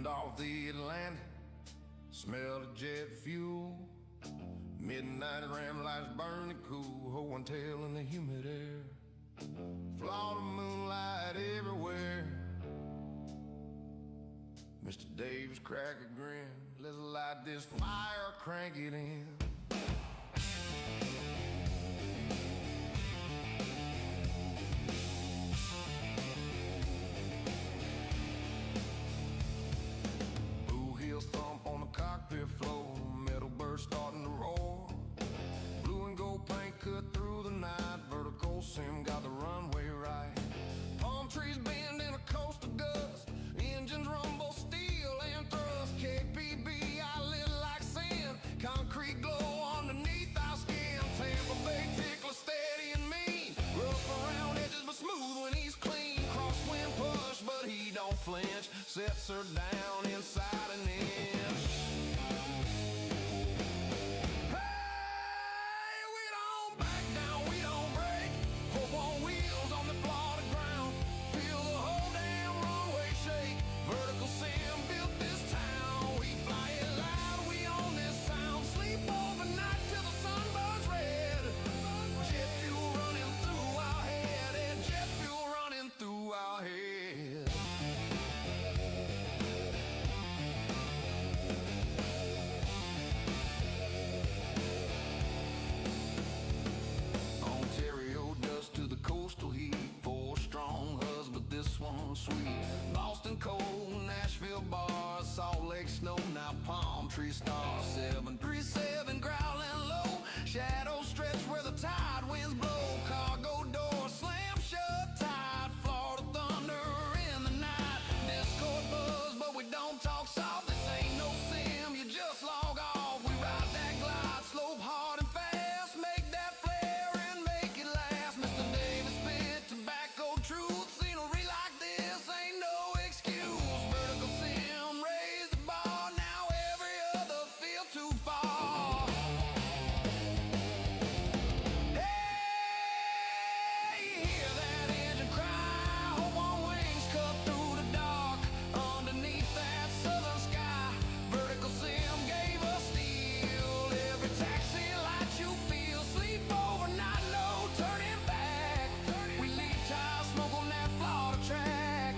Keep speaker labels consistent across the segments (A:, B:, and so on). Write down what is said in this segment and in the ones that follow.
A: off the Atlantic, smell of jet fuel. Midnight ram lights burning cool, hoeing tail in the humid air. Florida moonlight everywhere. Mr. Davis crack a grin, let's light this fire, crank it in. Blue heels thump on the cockpit floor, metal burst starting to roar. Blue and gold paint cut through the night, vertical sim got the runway right. Palm trees bend in a coastal gust, engines rumble, steel and thrust. KPB, I lit like sand, concrete glow underneath our skin. Tampa Bay tickler, steady and mean, rough around edges but smooth when he's clean. Crosswind push, but he don't flinch, sets her down inside an inch. Hey, we don't back down, we don't break. Hope on wheels on the Florida ground. Feel the whole damn runway shake. Vertical sim built this town. We fly it loud, we own this sound. Sleep overnight till the sun burns red. Jet fuel running through our head, and jet fuel running through our head. Ontario dust to the coastal heat. 4 strong hugs, but this one's sweet. Boston cold, Nashville bars, Salt Lake snow, now palm tree stars. 737 growling low, shadows stretch where the tide winds blow. Cargo door slam shut tight, Florida thunder in the night. Discord buzz, but we don't talk soft. This ain't no sim, you just log off. We ride that glide, slope hard and fast. Make that flare and make it last. Mr. Davis spit tobacco truth. Scenery like this ain't no excuse. Vertical sim, raise the bar. Now every other feel too far. Hey, you hear that engine cry? Hope on wings cut through the dark. Underneath that southern sky, vertical sim gave us steel. Every taxi light you feel. Sleep overnight, no turning back. We leave tire smoke on that Florida track.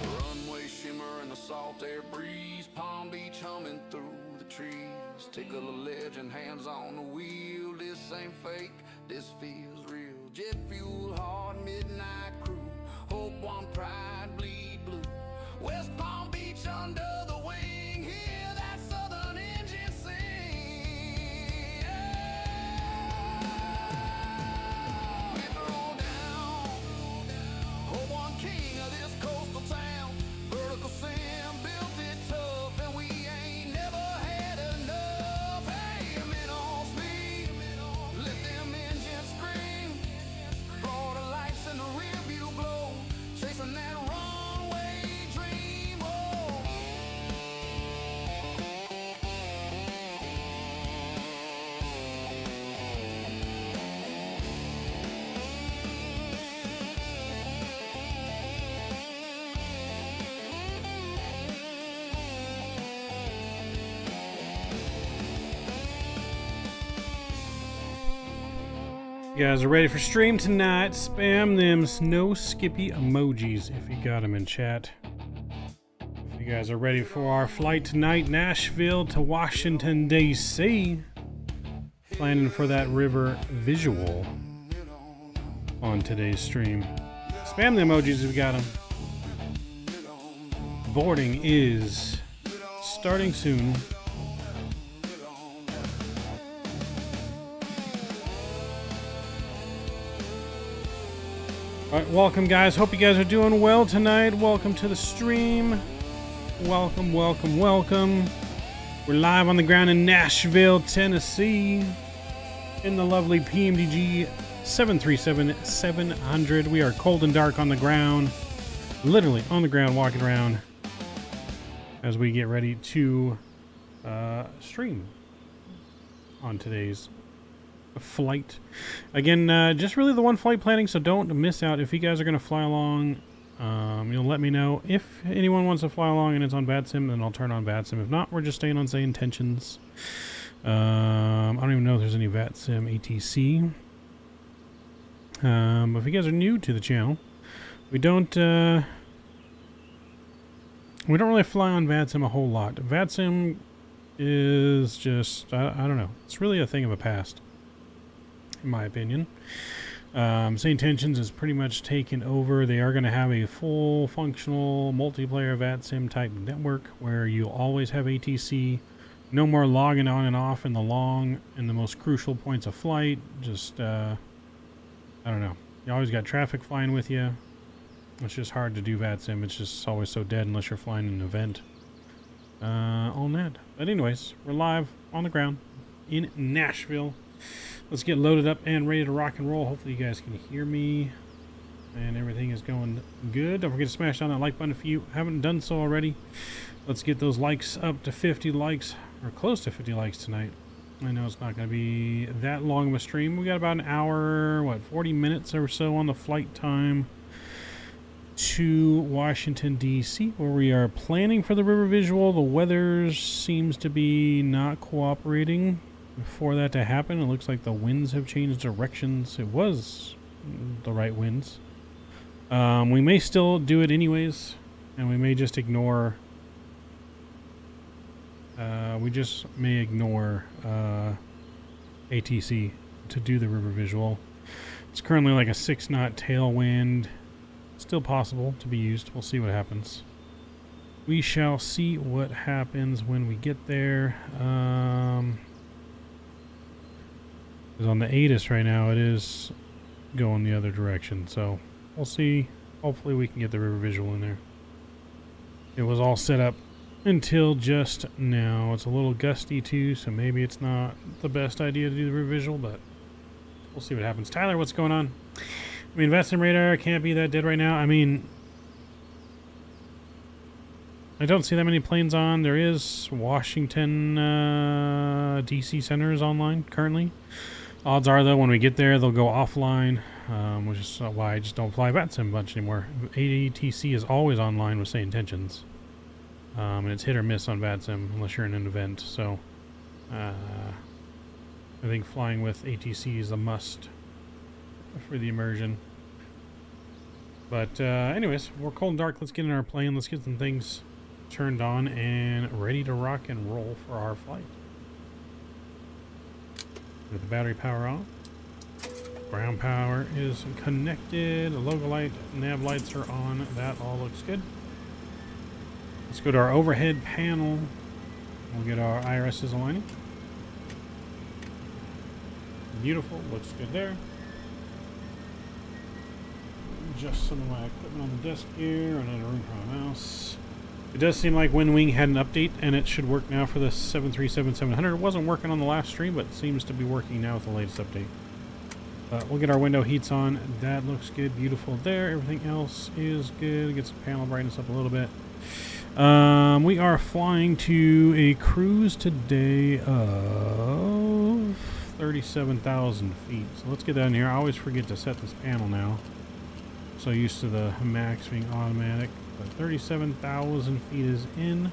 A: Runway shimmer in the salt air breeze, Palm Beach humming through the trees. Tickle a legend, hands on the wheel. This ain't fake, this feels real. Jet fuel, hard midnight crew. Hope one pride, bleed blue. West Palm Beach under the wing. Hear that southern engine sing. We throw down. Hope one king of this coastal town. Vertical sim built it tough, and we ain't never had enough. Hey, men on speed, let them engines scream. Florida lights in the rear view glow, chasing that runway dream. Oh.
B: You guys are ready for stream tonight. Spam them snow skippy emojis if you got them in chat. If you guys are ready for our flight tonight, Nashville to Washington, D.C. Planning for that river visual on today's stream. Spam the emojis if you got them. Boarding is starting soon. All right, welcome guys. Hope you guys are doing well tonight. Welcome to the stream. Welcome, welcome, welcome. We're live on the ground in Nashville, Tennessee, in the lovely PMDG 737-700. We are cold and dark on the ground, literally on the ground, walking around as we get ready to stream on today's flight. Again, just really the one flight planning, so don't miss out. If you guys are going to fly along, you'll let me know. If anyone wants to fly along and it's on VATSIM, then I'll turn on VATSIM. If not, we're just staying on Sayintentions. I don't even know if there's any VATSIM ATC. But if you guys are new to the channel, we don't really fly on VATSIM a whole lot. VATSIM is just, I don't know. It's really a thing of the past, in my opinion. Sayintentions is pretty much taken over. They are going to have a full functional multiplayer VATSIM type network where you'll always have ATC. No more logging on and off in the most crucial points of flight. Just, I don't know. You always got traffic flying with you. It's just hard to do VATSIM. It's just always so dead unless you're flying an event on that. But anyways, we're live on the ground in Nashville. Let's get loaded up and ready to rock and roll. Hopefully you guys can hear me and everything is going good. Don't forget to smash down that like button if you haven't done so already. Let's get those likes up to 50 likes, or close to 50 likes tonight. I know it's not going to be that long of a stream. We got about an hour, 40 minutes or so on the flight time to Washington, D.C., where we are planning for the river visual. The weather seems to be not cooperating for that to happen. It looks like the winds have changed directions. It was the right winds. We may still do it anyways, and we may just ignore... ATC to do the river visual. It's currently like a 6-knot tailwind. Still possible to be used. We'll see what happens. We shall see what happens when we get there. Because on the ATIS right now, it is going the other direction. So we'll see. Hopefully we can get the river visual in there. It was all set up until just now. It's a little gusty too, so maybe it's not the best idea to do the river visual, but we'll see what happens. Tyler, what's going on? I mean, VATSIM radar can't be that dead right now. I mean, I don't see that many planes on. There is Washington DC Center is online currently. Odds are, though, when we get there, they'll go offline, which is why I just don't fly VATSIM much anymore. ATC is always online with Sayintentions. And it's hit or miss on VATSIM unless you're in an event. So I think flying with ATC is a must for the immersion. But anyways, we're cold and dark. Let's get in our plane. Let's get some things turned on and ready to rock and roll for our flight. With the battery power on. Ground power is connected. The logo light, nav lights are on. That all looks good. Let's go to our overhead panel. We'll get our irises aligning. Beautiful, looks good there. Adjust some of my equipment on the desk here, run out of room for my mouse. It does seem like WinWing had an update, and it should work now for the 737-700. It wasn't working on the last stream, but it seems to be working now with the latest update. We'll get our window heats on. That looks good, beautiful there. Everything else is good. Get some panel brightness up a little bit. We are flying to a cruise today of 37,000 feet. So let's get that in here. I always forget to set this panel now. So used to the max being automatic. But 37,000 feet is in.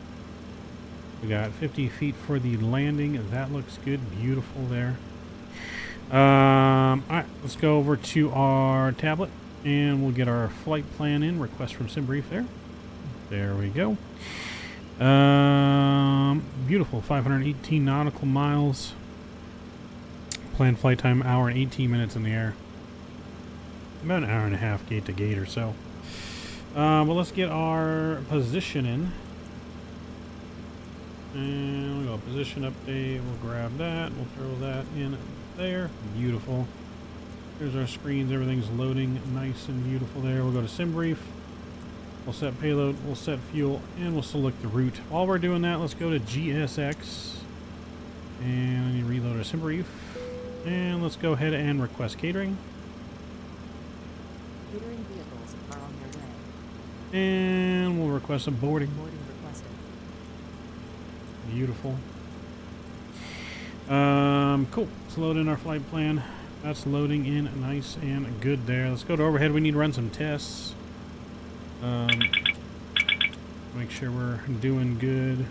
B: We got 50 feet for the landing. That looks good. Beautiful there. Alright, let's go over to our tablet and we'll get our flight plan in. Request from SimBrief there. There we go. Beautiful. 518 nautical miles. Planned flight time, hour and 18 minutes in the air. About an hour and a half gate to gate or so. But let's get our position in. And we'll go position update. We'll grab that. We'll throw that in there. Beautiful. Here's our screens. Everything's loading nice and beautiful there. We'll go to SimBrief. We'll set payload, we'll set fuel, and we'll select the route. While we're doing that, let's go to GSX. And I need to reload our SimBrief. And let's go ahead and request catering.
C: Catering vehicles are on their way.
B: And we'll request a boarding.
C: Boarding requested.
B: Beautiful. Cool. Let's load in our flight plan. That's loading in nice and good there. Let's go to overhead. We need to run some tests. Make sure we're doing good.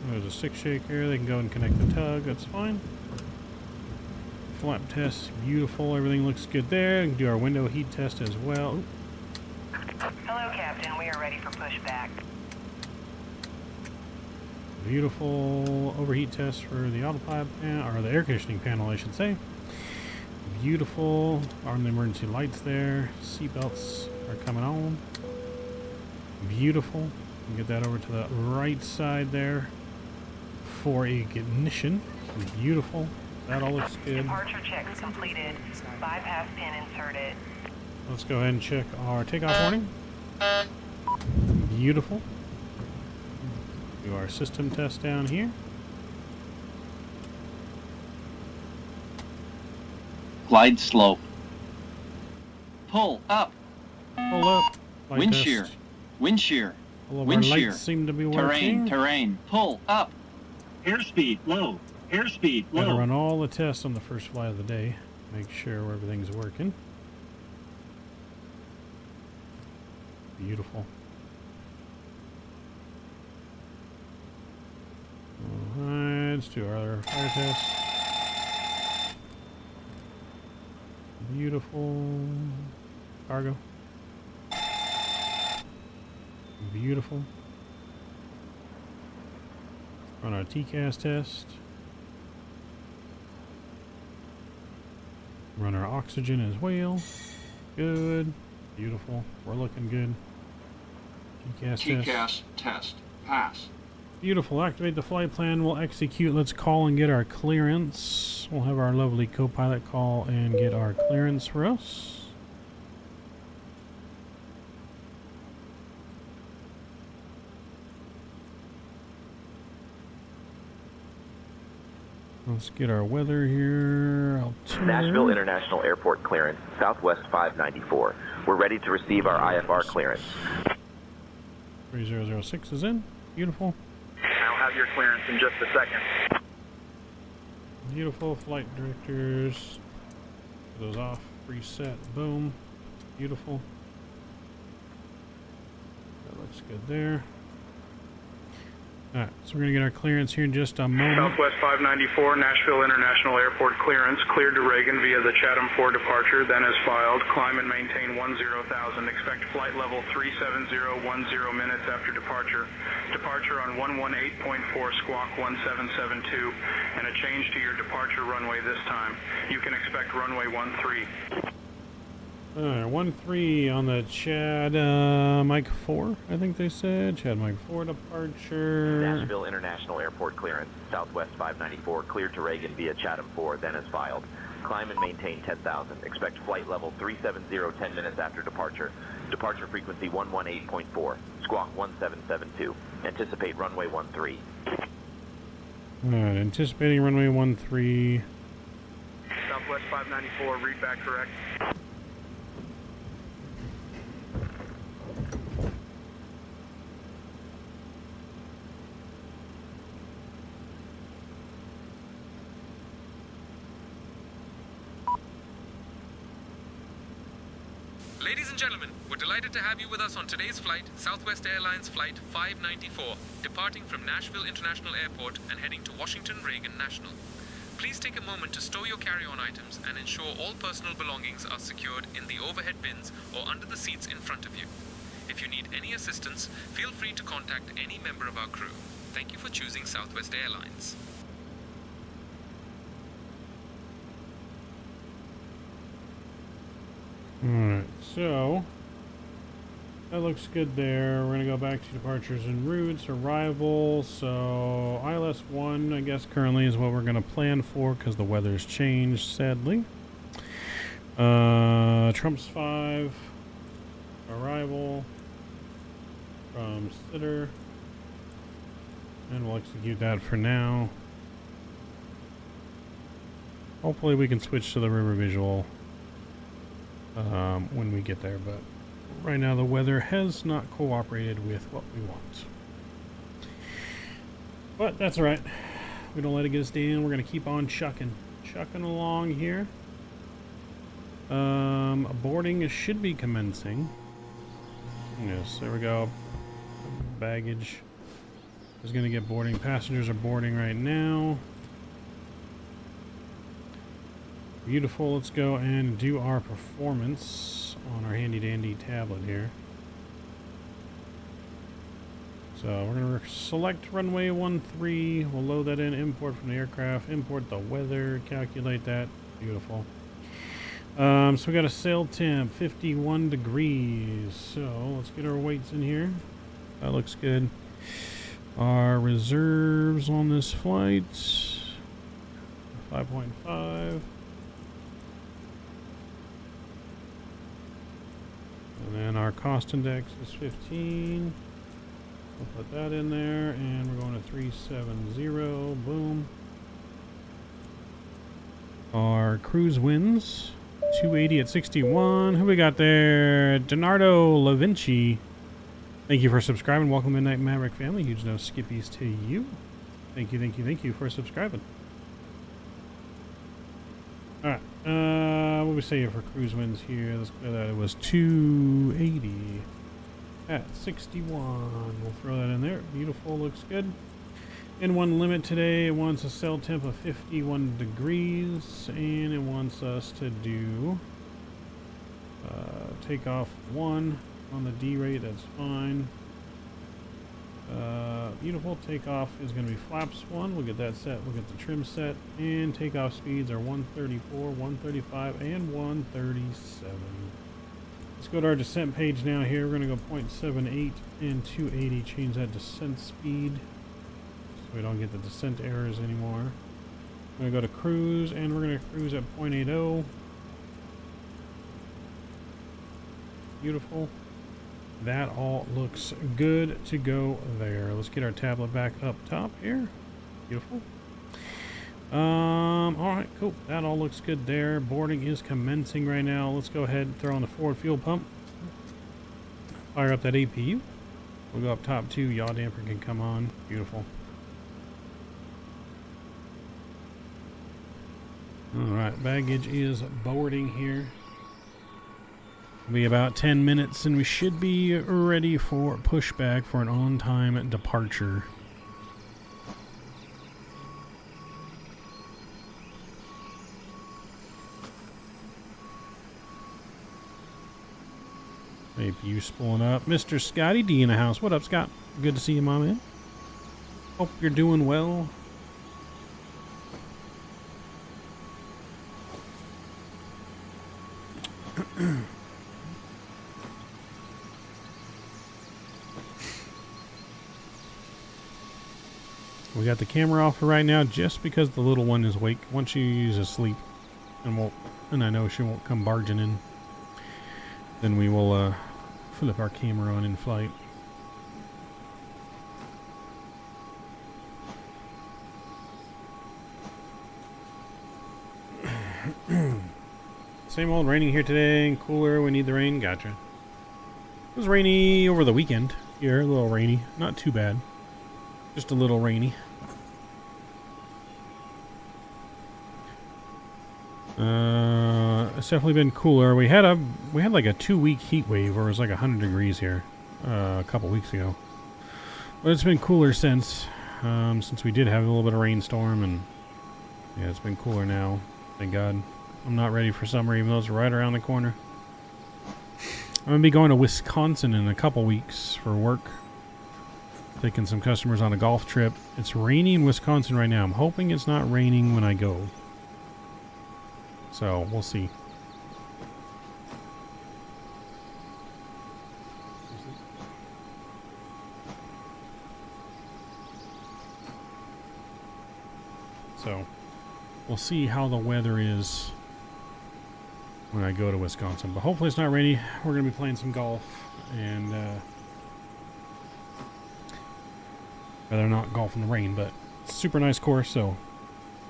B: There's a stick shaker. They can go and connect the tug. That's fine. Flap test, beautiful. Everything looks good there. We can do our window heat test as well.
D: Hello, Captain. We are ready for pushback.
B: Beautiful overheat test for the autopilot panel, or the air conditioning panel, I should say. Beautiful. On the emergency lights there. Seatbelts are coming on. Beautiful. Get that over to the right side there for ignition. Beautiful. That all looks good.
D: Departure checks completed. Bypass pin inserted.
B: Let's go ahead and check our takeoff warning. Beautiful. Do our system test down here.
E: Glide slope. Pull up.
B: Pull up. Flight
E: Wind
B: test.
E: shear. Wind shear.
B: All of
E: Wind
B: our
E: shear.
B: lights seem to be
E: Terrain.
B: working.
E: Terrain. Pull up.
F: Airspeed low. Airspeed
B: Gotta
F: low.
B: run all the tests on the first flight of the day. Make sure everything's working. Beautiful. Alright, let's do our other fire test. Beautiful. Cargo. Beautiful. Run our TCAS test. Run our oxygen as well. Good. Beautiful. We're looking good. TCAS test.
E: TCAS test. Pass.
B: Beautiful. Activate the flight plan. We'll execute. Let's call and get our clearance. We'll have our lovely co-pilot call and get our clearance for us. Let's get our weather here.
G: Nashville International Airport clearance, Southwest 594. We're ready to receive our IFR clearance.
B: 3006 is in. Beautiful.
H: I'll have your clearance in just a second.
B: Beautiful. Flight directors. Put those off. Reset. Boom. Beautiful. That looks good there. Alright, so we're going to get our clearance here in just a moment.
H: Southwest 594, Nashville International Airport clearance, cleared to Reagan via the Chatham 4 departure, then as filed. Climb and maintain 10,000. Expect flight level 370, 10 minutes after departure. Departure on 118.4 squawk 1772, and a change to your departure runway this time. You can expect runway 13.
B: Alright, 1-3 on the Chad Mike 4, I think they said. Chad Mike 4 departure.
G: Nashville International Airport clearance, Southwest 594, cleared to Reagan via Chatham 4, then as filed. Climb and maintain 10,000. Expect flight level 370, 10 minutes after departure. Departure frequency 118.4, squawk 1772. Anticipate runway 13.
B: Alright, anticipating runway 13.
H: Southwest 594, read back correct.
I: Ladies and gentlemen, we're delighted to have you with us on today's flight, Southwest Airlines Flight 594, departing from Nashville International Airport and heading to Washington Reagan National. Please take a moment to stow your carry-on items and ensure all personal belongings are secured in the overhead bins or under the seats in front of you. If you need any assistance, feel free to contact any member of our crew. Thank you for choosing Southwest Airlines.
B: Alright, so that looks good there. We're going to go back to departures and routes, arrival. So ILS 1, I guess, currently is what we're going to plan for because the weather's changed, sadly. Trump's 5, arrival from Sitter. And we'll execute that for now. Hopefully we can switch to the river visual when we get there, but Right now the weather has not cooperated with what we want. But that's alright. We don't let it get us down. We're going to keep on chucking along here. Boarding should be commencing. Yes, there we go. Baggage is going to get boarding. Passengers are boarding right now. Beautiful. Let's go and do our performance on our handy dandy tablet here. So we're going to select runway 13. We'll load that in, import from the aircraft, import the weather, calculate that. Beautiful. So we got a sail temp, 51 degrees. So let's get our weights in here. That looks good. Our reserves on this flight, 5.5. And then our cost index is 15. We'll put that in there, and we're going to 370. Boom. Our cruise wins, 280 at 61. Who we got there? Donardo LaVinci. Thank you for subscribing. Welcome, Midnight Maverick family. Huge no skippies to you. Thank you for subscribing. Alright, what do we say for cruise wins here? Let's clear that. It was 280 at 61. We'll throw that in there. Beautiful, looks good. In one limit today, it wants a sail temp of 51 degrees, and it wants us to do takeoff 1 on the D rate. That's fine. Beautiful. Takeoff is going to be flaps 1. We'll get that set. We'll get the trim set, and takeoff speeds are 134, 135, and 137. Let's go to our descent page now. Here we're going to go 0.78 and 280. Change that descent speed so we don't get the descent errors anymore. We're going to go to cruise, and we're going to cruise at 0.80. Beautiful. That all looks good to go there. Let's get our tablet back up top here. Beautiful. Alright, cool. That all looks good there. Boarding is commencing right now. Let's go ahead and throw on the forward fuel pump. Fire up that APU. We'll go up top too. Yaw damper can come on. Beautiful. Alright, baggage is boarding here. It'll be about 10 minutes and we should be ready for pushback for an on-time departure. APU spooling up. Mr. Scotty D in the house. What up, Scott? Good to see you, my man. Hope you're doing well. We got the camera off for right now just because the little one is awake. Once she is asleep and I know she won't come barging in, then we will flip our camera on in flight. Same old, raining here today and cooler. We need the rain. Gotcha. It was rainy over the weekend here. A little rainy. Not too bad. Just a little rainy. It's definitely been cooler. We had like a 2-week heat wave where it was like 100 degrees here a couple weeks ago. But it's been cooler since we did have a little bit of rainstorm, and yeah, it's been cooler now. Thank God. I'm not ready for summer, even though it's right around the corner. I'm gonna be going to Wisconsin in a couple weeks for work. Taking some customers on a golf trip. It's rainy in Wisconsin right now. I'm hoping it's not raining when I go. So, we'll see. So, we'll see how the weather is when I go to Wisconsin. But hopefully it's not rainy. We're going to be playing some golf. And, rather not golf in the rain, but it's a super nice course, so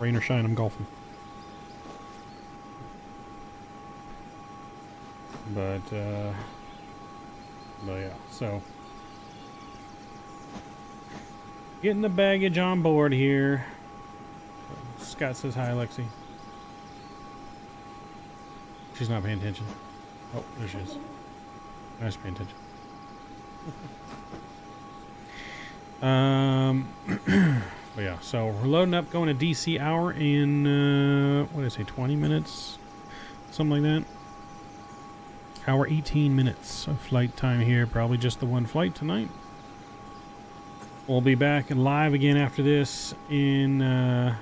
B: rain or shine, I'm golfing. But But yeah, so getting the baggage on board here. Scott says hi, Lexi. She's not paying attention. Oh, there she is. I was paying attention. But yeah, so we're loading up, going to DC hour in, what did I say, 20 minutes? Something like that. Hour 18 minutes of flight time here. Probably just the one flight tonight. We'll be back and live again after this in,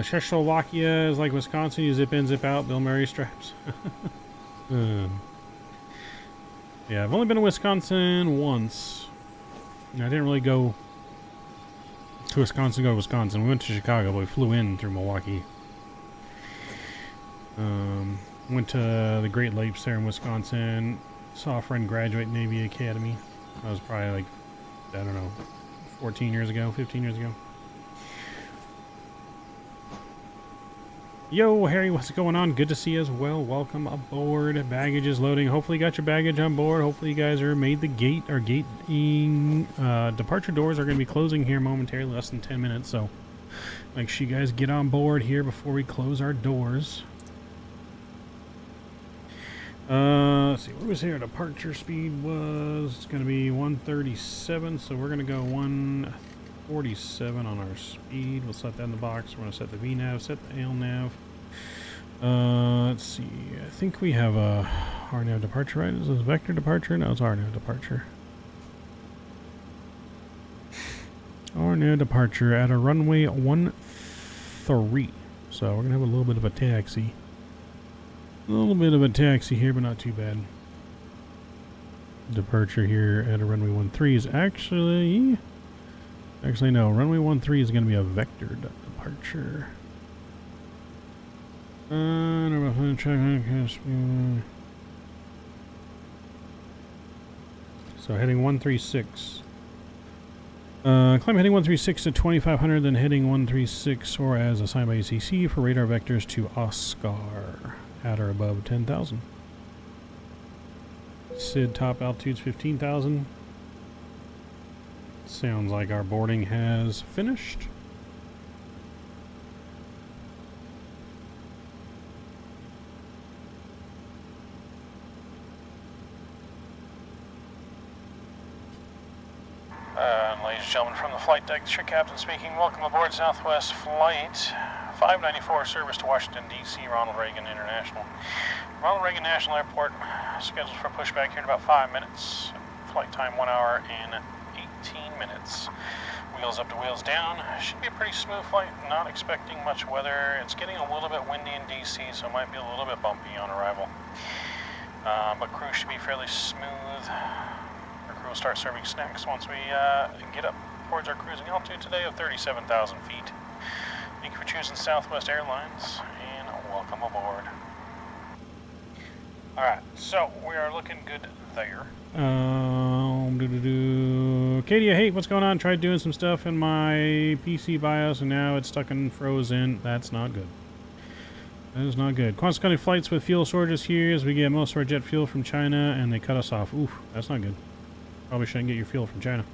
B: Czechoslovakia is like Wisconsin. You zip in, zip out. Bill Murray straps. Yeah, I've only been to Wisconsin once. I didn't really go to Wisconsin. We went to Chicago, but we flew in through Milwaukee. Went to the Great Lakes there in Wisconsin. Saw a friend graduate Navy Academy. That was probably like, I don't know, 14 years ago, 15 years ago. Yo, Harry, what's going on? Good to see you as well. Welcome aboard. Baggage is loading. Hopefully you got your baggage on board. Hopefully you guys are made the gate or gating. Departure doors are going to be closing here momentarily, less than 10 minutes. So make sure you guys get on board here before we close our doors. Let's see, what was here? Departure speed was, it's going to be 137. So we're going to go 147 on our speed. We'll set that in the box. We're going to set the VNAV, set the ALNAV. Let's see. I think we have a RNAV departure, right? Is this vector departure? No, it's RNAV departure. RNAV departure at a runway 13. So we're going to have a little bit of a taxi. A little bit of a taxi here, but not too bad. Departure here at a runway 13 is actually no, runway 13 is going to be a vector departure. So heading 136. Climb heading 136 to 2500, then heading 136 or as assigned by ACC for radar vectors to Oscar at or above 10,000. SID top altitude's 15,000. Sounds like our boarding has finished. Ladies and gentlemen, from the flight deck, the ship captain speaking. Welcome aboard Southwest Flight 594, service to Washington, D.C., Ronald Reagan International. Ronald Reagan National Airport, scheduled for pushback here in about 5 minutes. Flight time 1 hour and 18 minutes. Wheels up to wheels down. Should be a pretty smooth flight. Not expecting much weather. It's getting a little bit windy in DC, so it might be a little bit bumpy on arrival. But cruise should be fairly smooth. Our crew will start serving snacks once we get up towards our cruising altitude today of 37,000 feet. Thank you for choosing Southwest Airlines, and welcome aboard. Alright, so we are looking good there. Katie, hey, what's going on? Tried doing some stuff in my PC BIOS and now it's stuck and frozen. That's not good. That is not good. Consequently, flights with fuel shortages here as we get most of our jet fuel from China and they cut us off. Oof, that's not good. Probably shouldn't get your fuel from China.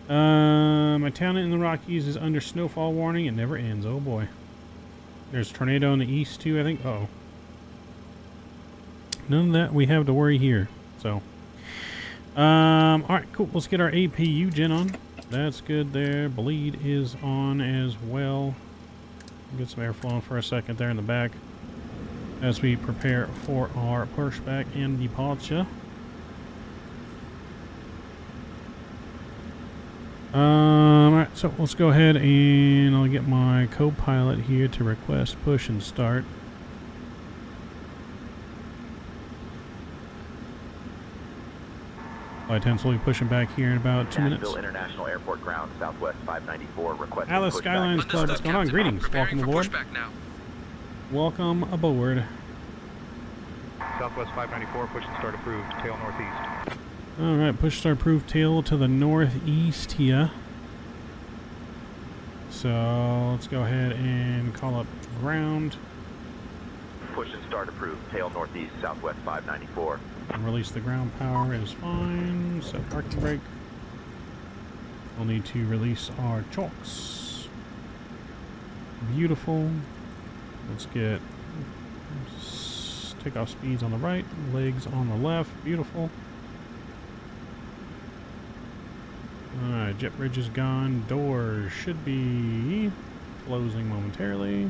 B: My town in the Rockies is under snowfall warning. It never ends. Oh boy. There's a tornado in the east too, I think. Uh-oh. None of that we have to worry here. So, alright, cool. Let's get our APU gen on. That's good there. Bleed is on as well. Get some air flowing for a second there in the back as we prepare for our pushback and departure. Alright, so let's go ahead and I'll get my co-pilot here to request push and start. Flight 10 will be pushing back here in about 2 minutes.
G: Nashville International Airport ground, Southwest 594, requesting
B: Alice Skylines Club, what's going on? Greetings. Welcome aboard. Welcome aboard.
H: Southwest 594, push and start approved, tail northeast.
B: Alright, push start approved, tail to the northeast here. so let's go ahead and call up ground.
G: Push and start approved. Tail northeast, southwest 594.
B: And release the ground power is fine. Set parking brake. We'll need to release our chocks. Beautiful. Let's get takeoff speeds on the right, legs on the left. Beautiful. Alright, jet bridge is gone. Doors should be closing momentarily.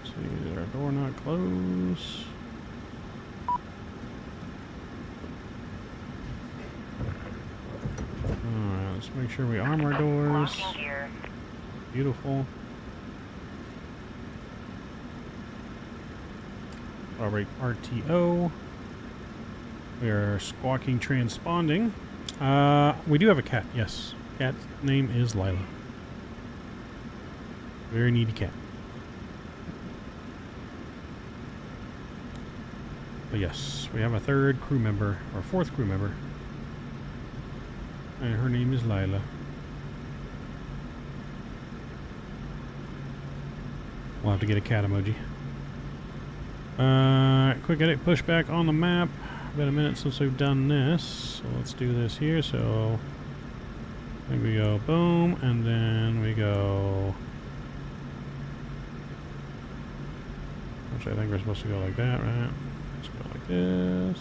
B: Let's see, is our door not closed? Alright, let's make sure we arm our doors.
D: Locking gear.
B: Beautiful. Alright, RTO. We are squawking transponding. We do have a cat, yes. Cat's name is Lila. Very needy cat. But yes, we have a third crew member, or fourth crew member. And her name is Lila. We'll have to get a cat emoji. Quick edit pushback on the map. Been a minute since we've done this, so let's do this here. So I think we go boom, and then we go. Actually, I think we're supposed to go like that, right? Let's go like this.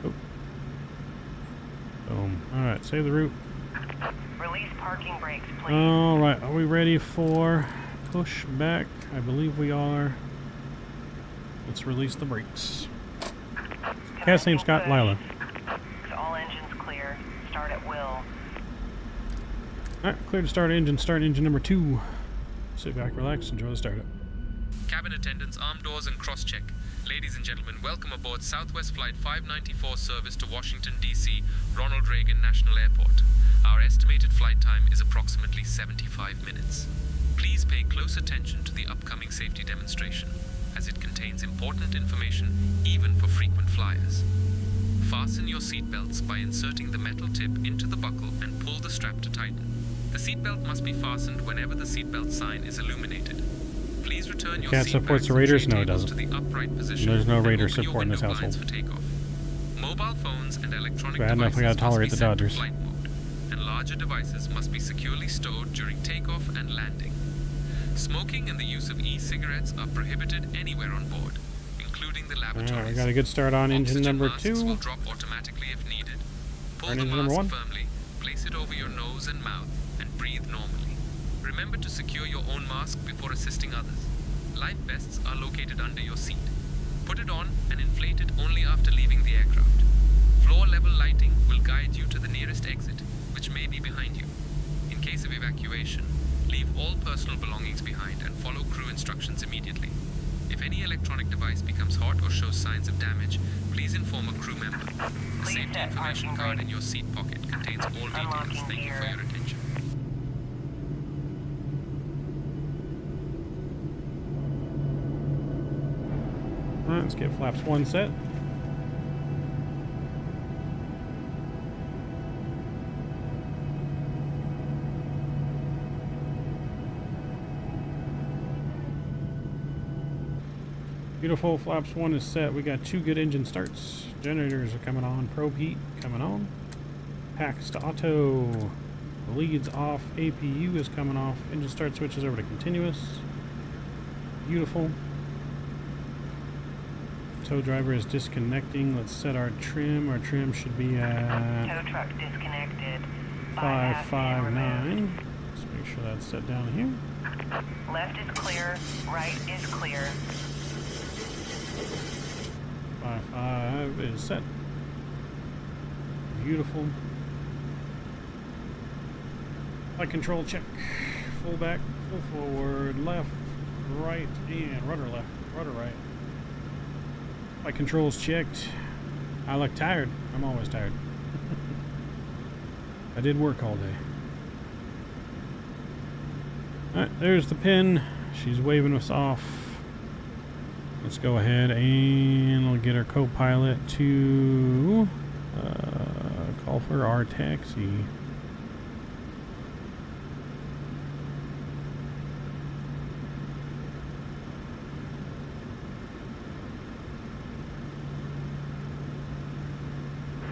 B: Oh. Boom. All right, save the route.
D: Release parking brakes, please.
B: Alright, are we ready for push back? I believe we are. Let's release the brakes. Cat's name's Scott Lila.
D: All engines clear. Start at will.
B: Alright, clear to start engine number 2. Sit back, relax, enjoy the startup.
I: Cabin attendants, arm doors, and cross-check. Ladies and gentlemen, welcome aboard Southwest Flight 594 service to Washington, D.C., Ronald Reagan National Airport. Our estimated flight time is approximately 75 minutes. Please pay close attention to the upcoming safety demonstration, as it contains important information even for frequent flyers. Fasten your seatbelts by inserting the metal tip into the buckle and pull the strap to tighten. The seatbelt must be fastened whenever the seatbelt sign is illuminated. Please return your
B: Cat
I: seat
B: supports
I: backs
B: the
I: and
B: Raiders?
I: tray
B: No, it
I: tables
B: doesn't.
I: to the upright position.
B: There's no
I: and
B: Raider
I: open your
B: support in this
I: window blinds
B: household.
I: for takeoff. Mobile phones and electronic
B: Bad enough we
I: devices
B: gotta tolerate
I: must
B: the
I: be set to
B: Dodgers.
I: flight mode, and larger devices must be securely stowed during takeoff and landing. Smoking and the use of e-cigarettes are prohibited anywhere on board, including the laboratories.
B: Alright, we got a good start on engine
I: Oxygen
B: number
I: masks
B: 2.
I: will drop automatically if needed. Pull
B: Turn
I: the
B: engine number
I: mask
B: 1.
I: firmly, place it over your nose and mouth, and breathe normally. Remember to secure your own mask before assisting others. Life vests are located under your seat. Put it on and inflate it only after leaving the aircraft. Floor-level lighting will guide you to the nearest exit, which may be behind you. In case of evacuation, leave all personal belongings behind and follow crew instructions immediately. If any electronic device becomes hot or shows signs of damage, please inform a crew member. The
D: Please
I: safety
D: set
I: information
D: parking
I: card
D: brake.
I: in your seat pocket contains all details.
D: Unlocking
I: Thank you for
D: gear.
I: your attention.
B: Alright, let's get flaps 1 set. Beautiful, flaps 1 is set. We got 2 good engine starts. Generators are coming on. Probe heat coming on. Packs to auto. The leads off. APU is coming off. Engine start switches over to continuous. Beautiful. Tow driver is disconnecting. Let's set our trim. Our trim should be at
D: Tow truck disconnected.
B: 559. Let's make sure that's set down here.
D: Left is clear. Right is clear.
B: 5 is set. Beautiful. Flight control check. Full back, full forward, left, right, and rudder left, rudder right. Flight controls checked. I look tired. I'm always tired. I did work all day. Alright, there's the pin. She's waving us off. Let's go ahead and we'll get our co-pilot to call for our taxi.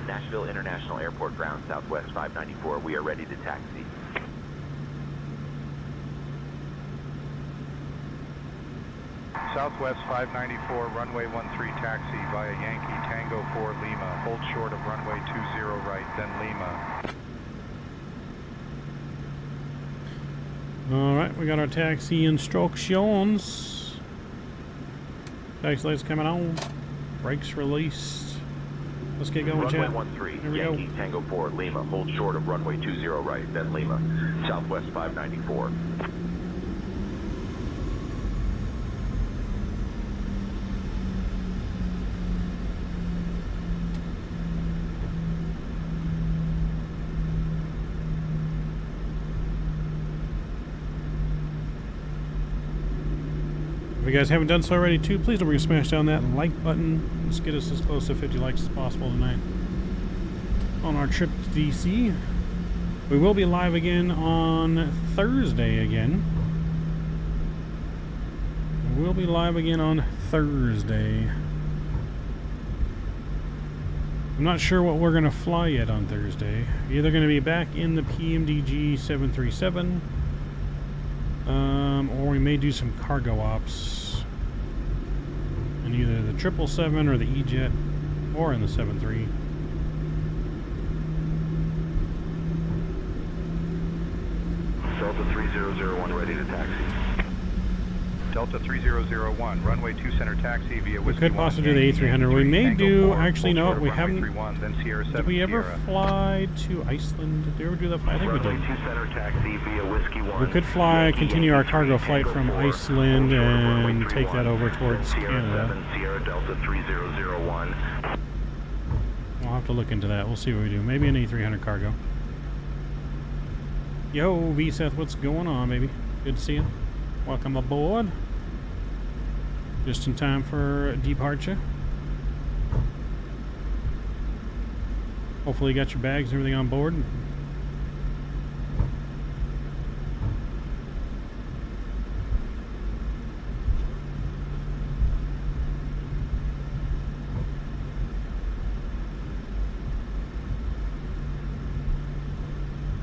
G: Nashville International Airport ground, Southwest 594. We are ready to taxi.
H: Southwest 594, runway 13 taxi via Yankee Tango 4 Lima. Hold short of runway 20 right, then Lima.
B: Alright, we got our taxi instructions. Taxi lights coming on. Brakes released. Let's get going,
G: Runway
B: chat.
G: 13,
B: Here we
G: Yankee
B: go.
G: Tango 4 Lima. Hold short of runway 20 right, then Lima. Southwest 594.
B: If you guys haven't done so already too, please don't forget to smash down that like button. Let's get us as close to 50 likes as possible tonight on our trip to DC. We will be live again on Thursday again. We'll be live again on Thursday. I'm not sure what we're going to fly yet on Thursday. Either going to be back in the PMDG 737, or we may do some cargo ops in either the 777 or the E-Jet, or in the 73.
H: Delta 3001 ready to taxi. Delta 3001, runway 2 center taxi via
B: We
H: Whiskey
B: could possibly do the A300. We may do, actually no, we haven't. Did we ever fly to Iceland? Did we ever do that? I think we did. We could fly, continue our cargo flight from Iceland and take that over towards Canada. We'll have to look into that. We'll see what we do. Maybe an A300 cargo. Yo, V-Seth, what's going on, baby? Good to see you. Welcome aboard. Just in time for departure. Hopefully you got your bags and everything on board.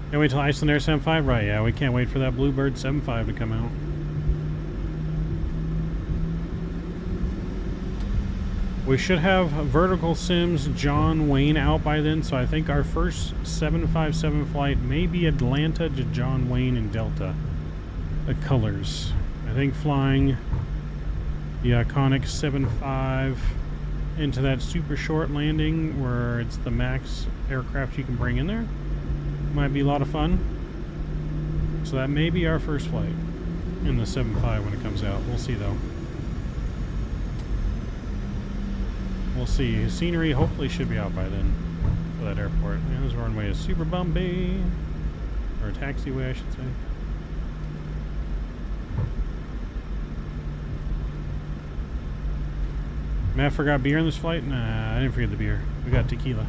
B: Can't wait till Iceland Air 75? Right, yeah, we can't wait for that Bluebird 75 to come out. We should have Vertical Sims John Wayne out by then, so I think our first 757 flight may be Atlanta to John Wayne and Delta. The colors. I think flying the iconic 75 into that super short landing where it's the max aircraft you can bring in there might be a lot of fun. So that may be our first flight in the 75 when it comes out. We'll see though. We'll see. Scenery hopefully should be out by then for that airport. Yeah, this runway is super bumpy. Or taxiway, I should say. Matt forgot beer on this flight? Nah, I didn't forget the beer. We got tequila.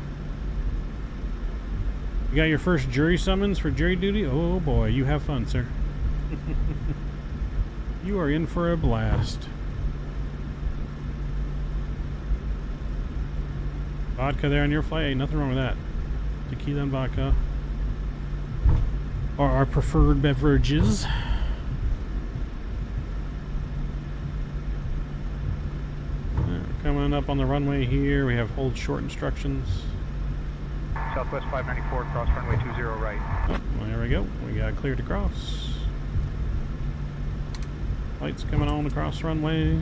B: You got your first jury summons for jury duty? Oh boy, you have fun, sir. You are in for a blast. Vodka there on your flight? Hey, nothing wrong with that. Tequila and vodka are our preferred beverages. Coming up on the runway here, we have hold short instructions.
H: Southwest 594, cross runway 20 right.
B: Oh, well, there we go. We got cleared to cross. Lights coming on across runway.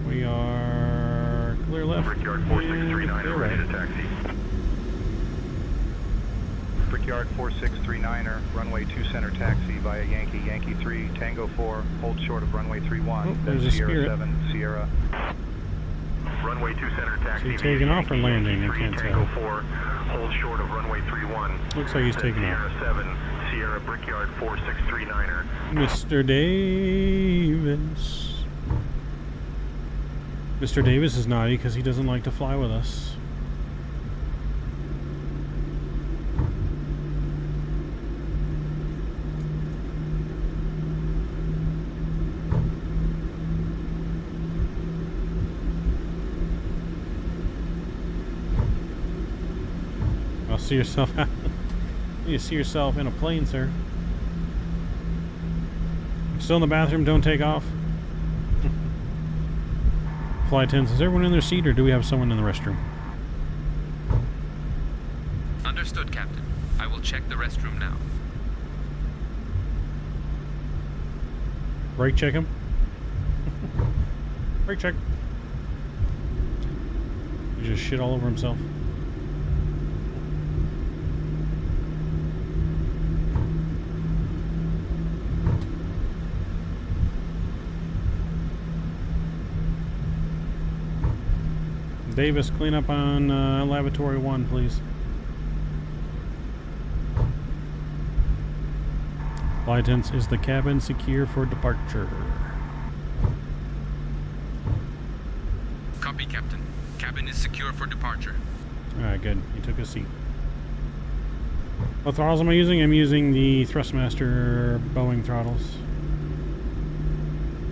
B: We are clear left.
H: Brickyard 4639,
B: clear
H: ready
B: right.
H: to taxi. Brickyard 4639er, runway 2 center taxi via Yankee, Yankee 3, Tango 4, hold short of runway 31,
B: Oh,
H: then
B: there's a
H: Sierra
B: Spirit.
H: 7, Sierra. Runway 2 center taxi.
B: Is he taking off or landing? I can't
H: Tango
B: tell.
H: 4,
G: Hold short of runway 31.
B: Looks like he's taking off.
G: Sierra 7, Sierra Brickyard 4639er.
B: Mr. Davis. Mr. Davis is naughty because he doesn't like to fly with us. I'll see yourself. You see yourself in a plane, sir. Still in the bathroom, don't take off. Flight attendants, is everyone in their seat or do we have someone in the restroom?
I: Understood, Captain. I will check the restroom now.
B: Brake check him. Brake check. He just shit all over himself. Davis, clean up on Lavatory 1, please. Flight attendants, is the cabin secure for departure?
I: Copy, Captain. Cabin is secure for departure.
B: Alright, good. He took a seat. What throttles am I using? I'm using the Thrustmaster Boeing throttles.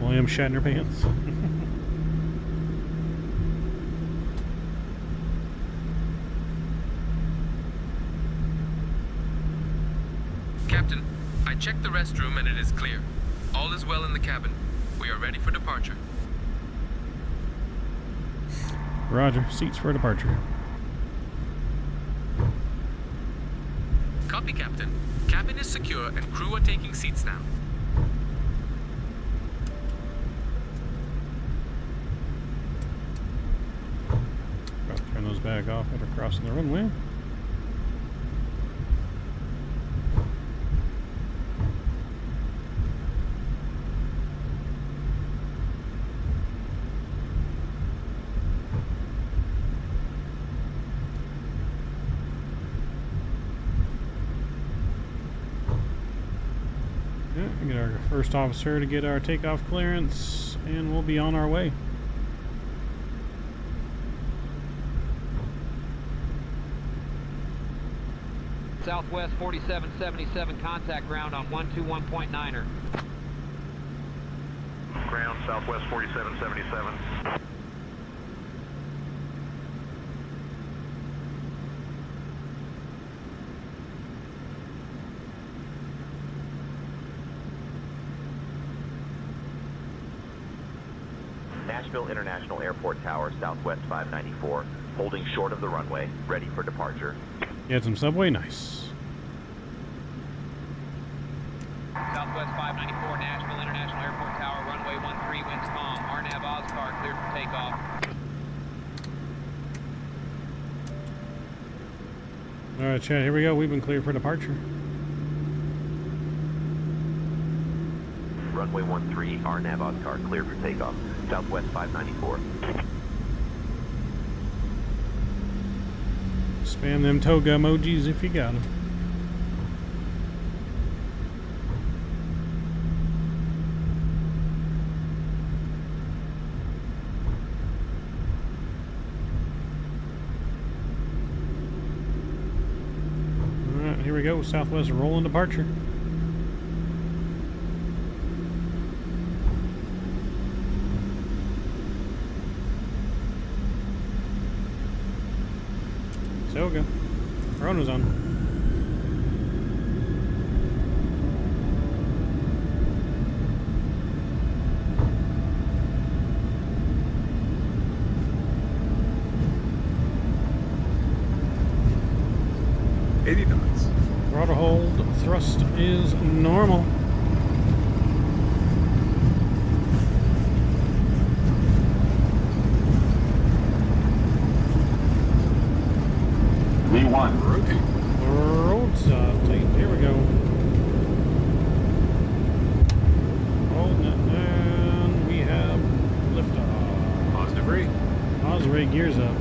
B: William Shatner pants.
I: Captain, I checked the restroom and it is clear. All is well in the cabin. We are ready for departure.
B: Roger. Seats for departure.
I: Copy, Captain. Cabin is secure and crew are taking seats now.
B: Got to turn those back off after crossing the runway. Get our first officer to get our takeoff clearance, and we'll be on our way.
J: Southwest 4777, contact ground on 121.9er.
G: Ground, Southwest 4777. Nashville International Airport Tower, Southwest 594, holding short of the runway, ready for departure.
B: You had some subway? Nice.
J: Southwest 594, Nashville International Airport Tower, runway 13, winds calm. RNAV Oscar, cleared for takeoff.
B: Alright, Chad, here we go. We've been cleared for departure.
G: Runway 13, RNAV Oscar, cleared for takeoff. Southwest 594.
B: Spam them toga emojis if you got them. Alright, here we go. Southwest rolling departure. Toga. Chrono's on. Throttle hold, thrust is normal.
E: V1.
B: Roads tight. Here we go. Holding it, and we have liftoff.
I: Positive rate.
B: Positive rate, gears up.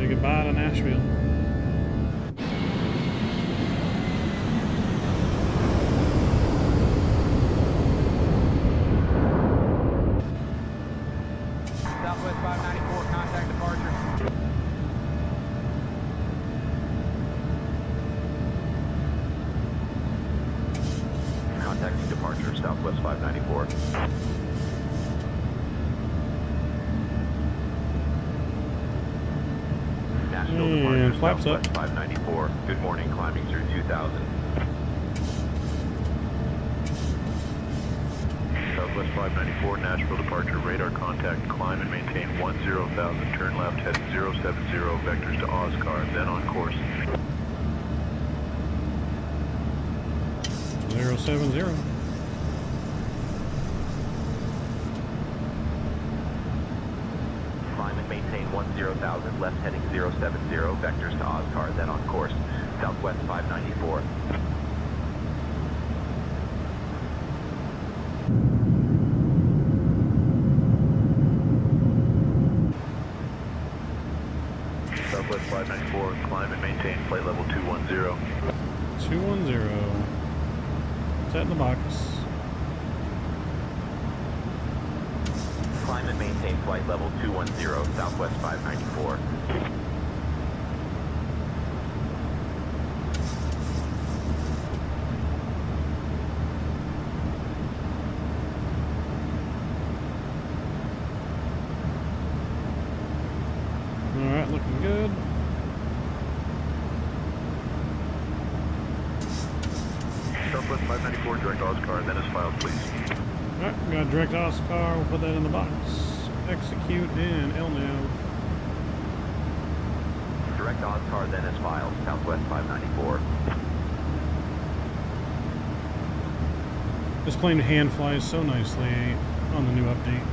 B: Say goodbye to Nashville.
J: Southwest 594, contact departure.
G: Contacting departure, Southwest 594. Nashville
B: And
G: departure,
B: flaps up.
G: Southwest 594. Good morning, climbing through 2000. Southwest 594, Nashville departure, radar contact, climb and maintain 10,000, turn left, heading 070, vectors to Oscar, then on course.
B: 070.
G: Climb and maintain 10,000, left heading 070, vectors to Oscar, then on course, Southwest 594. Southwest 594, climb and maintain flight level 210.
B: 210. Set in the box.
G: Climb and maintain flight level 210, Southwest 594.
B: Alright, looking good.
G: Southwest 594, direct Oscar, then as filed, please.
B: Alright, we got direct Oscar. We'll put that in the box. Execute and LNAV.
G: Direct Oscar, then as filed, Southwest 594.
B: This plane hand flies so nicely on the new update.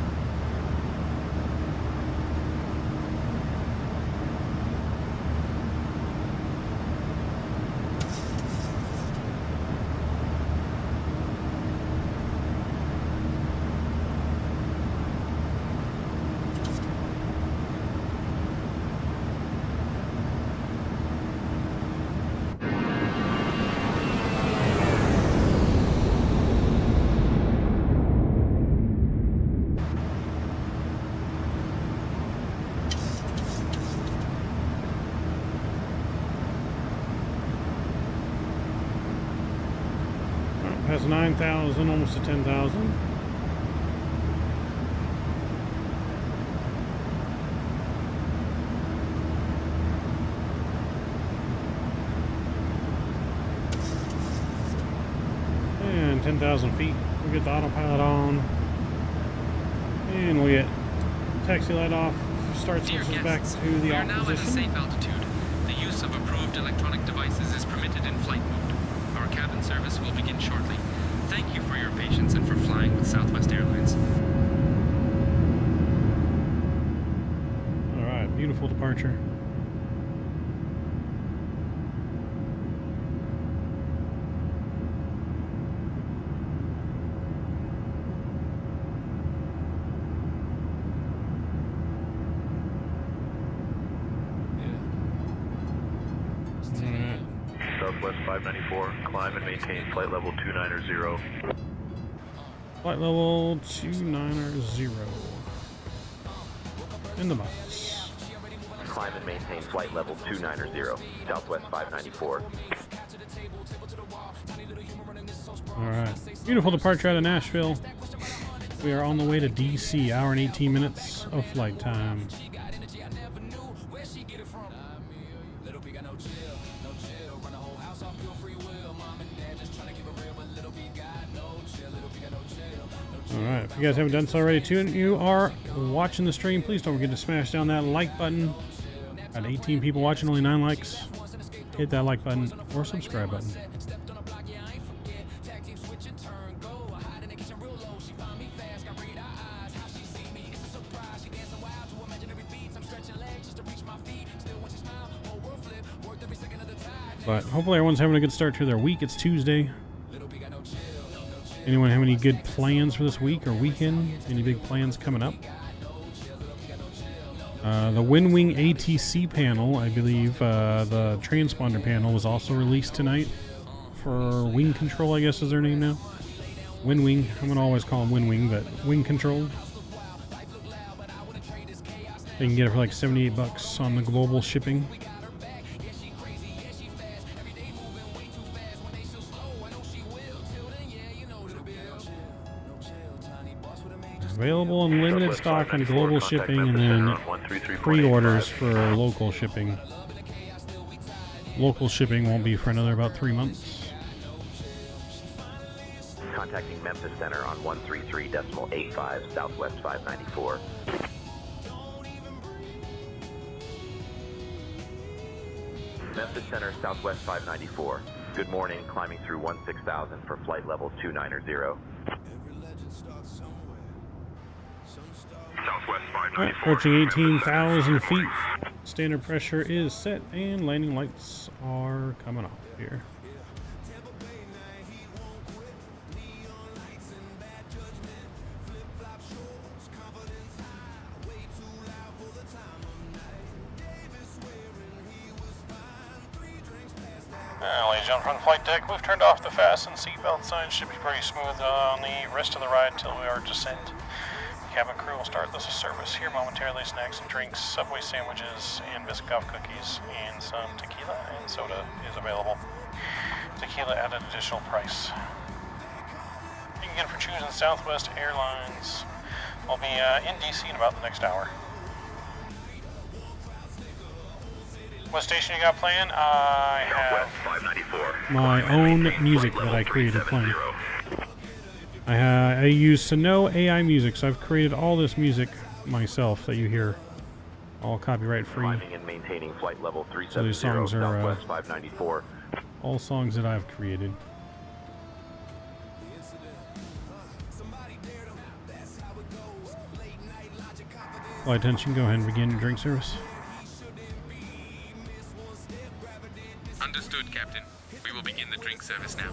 B: Past 9,000, almost to 10,000. And 10,000 feet. We'll get the autopilot on. And we'll get taxi light off. Start
I: Dear
B: sources back
I: guests,
B: to the
I: we are
B: off
I: now at a
B: position.
I: safe altitude. The use of approved electronic devices is permitted in flight mode. Our cabin service will begin shortly. Thank you for your patience and for flying with Southwest Airlines.
B: Alright, beautiful departure.
G: Southwest 594, climb and maintain flight level 290.
B: Flight level 290. In the box.
G: Climb and maintain flight level 290, Southwest 594.
B: Alright. Beautiful departure out of Nashville. We are on the way to DC. Hour and 18 minutes of flight time. Alright, if you guys haven't done so already too, and you are watching the stream, please don't forget to smash down that like button. Got 18 people watching, only 9 likes. Hit that like button or subscribe button. But hopefully everyone's having a good start to their week. It's Tuesday. Anyone have any good plans for this week or weekend? Any big plans coming up? The WinWing ATC panel, I believe, the transponder panel was also released tonight for Wing Control, I guess is their name now. WinWing, I'm gonna always call them WinWing, but Wing Control. You can get it for like 78 bucks on the global shipping. Available in limited stock on global shipping, and then pre-orders for local shipping. Local shipping won't be for another about 3 months.
G: Contacting Memphis Center on 133.85 Southwest 594. Memphis Center, Southwest 594. Good morning, climbing through 16,000 for flight level 290.
H: Southwest
B: Alright,
H: 594.
B: approaching 18,000 feet. Standard pressure is set, and landing lights are coming off here.
K: Ladies and gentlemen, from the flight deck, we've turned off the fasten seatbelt signs. Should be pretty smooth on the rest of the ride until we are descent. Cabin crew will start this service here momentarily. Snacks and drinks, Subway sandwiches, and Biscoff cookies, and some tequila and soda is available. Tequila at an additional price. You can get it for choosing Southwest Airlines. We'll be in DC in about the next hour. What station you got playing? I have
B: My own music that I created playing. I use Sano AI music, so I've created all this music myself that you hear, all copyright free.
G: Climbing and maintaining flight level
B: So these
G: 370
B: songs are
G: Southwest 594.
B: all songs that I've created. Flight attention, go ahead and begin drink service.
I: Understood, Captain. We will begin the drink service now.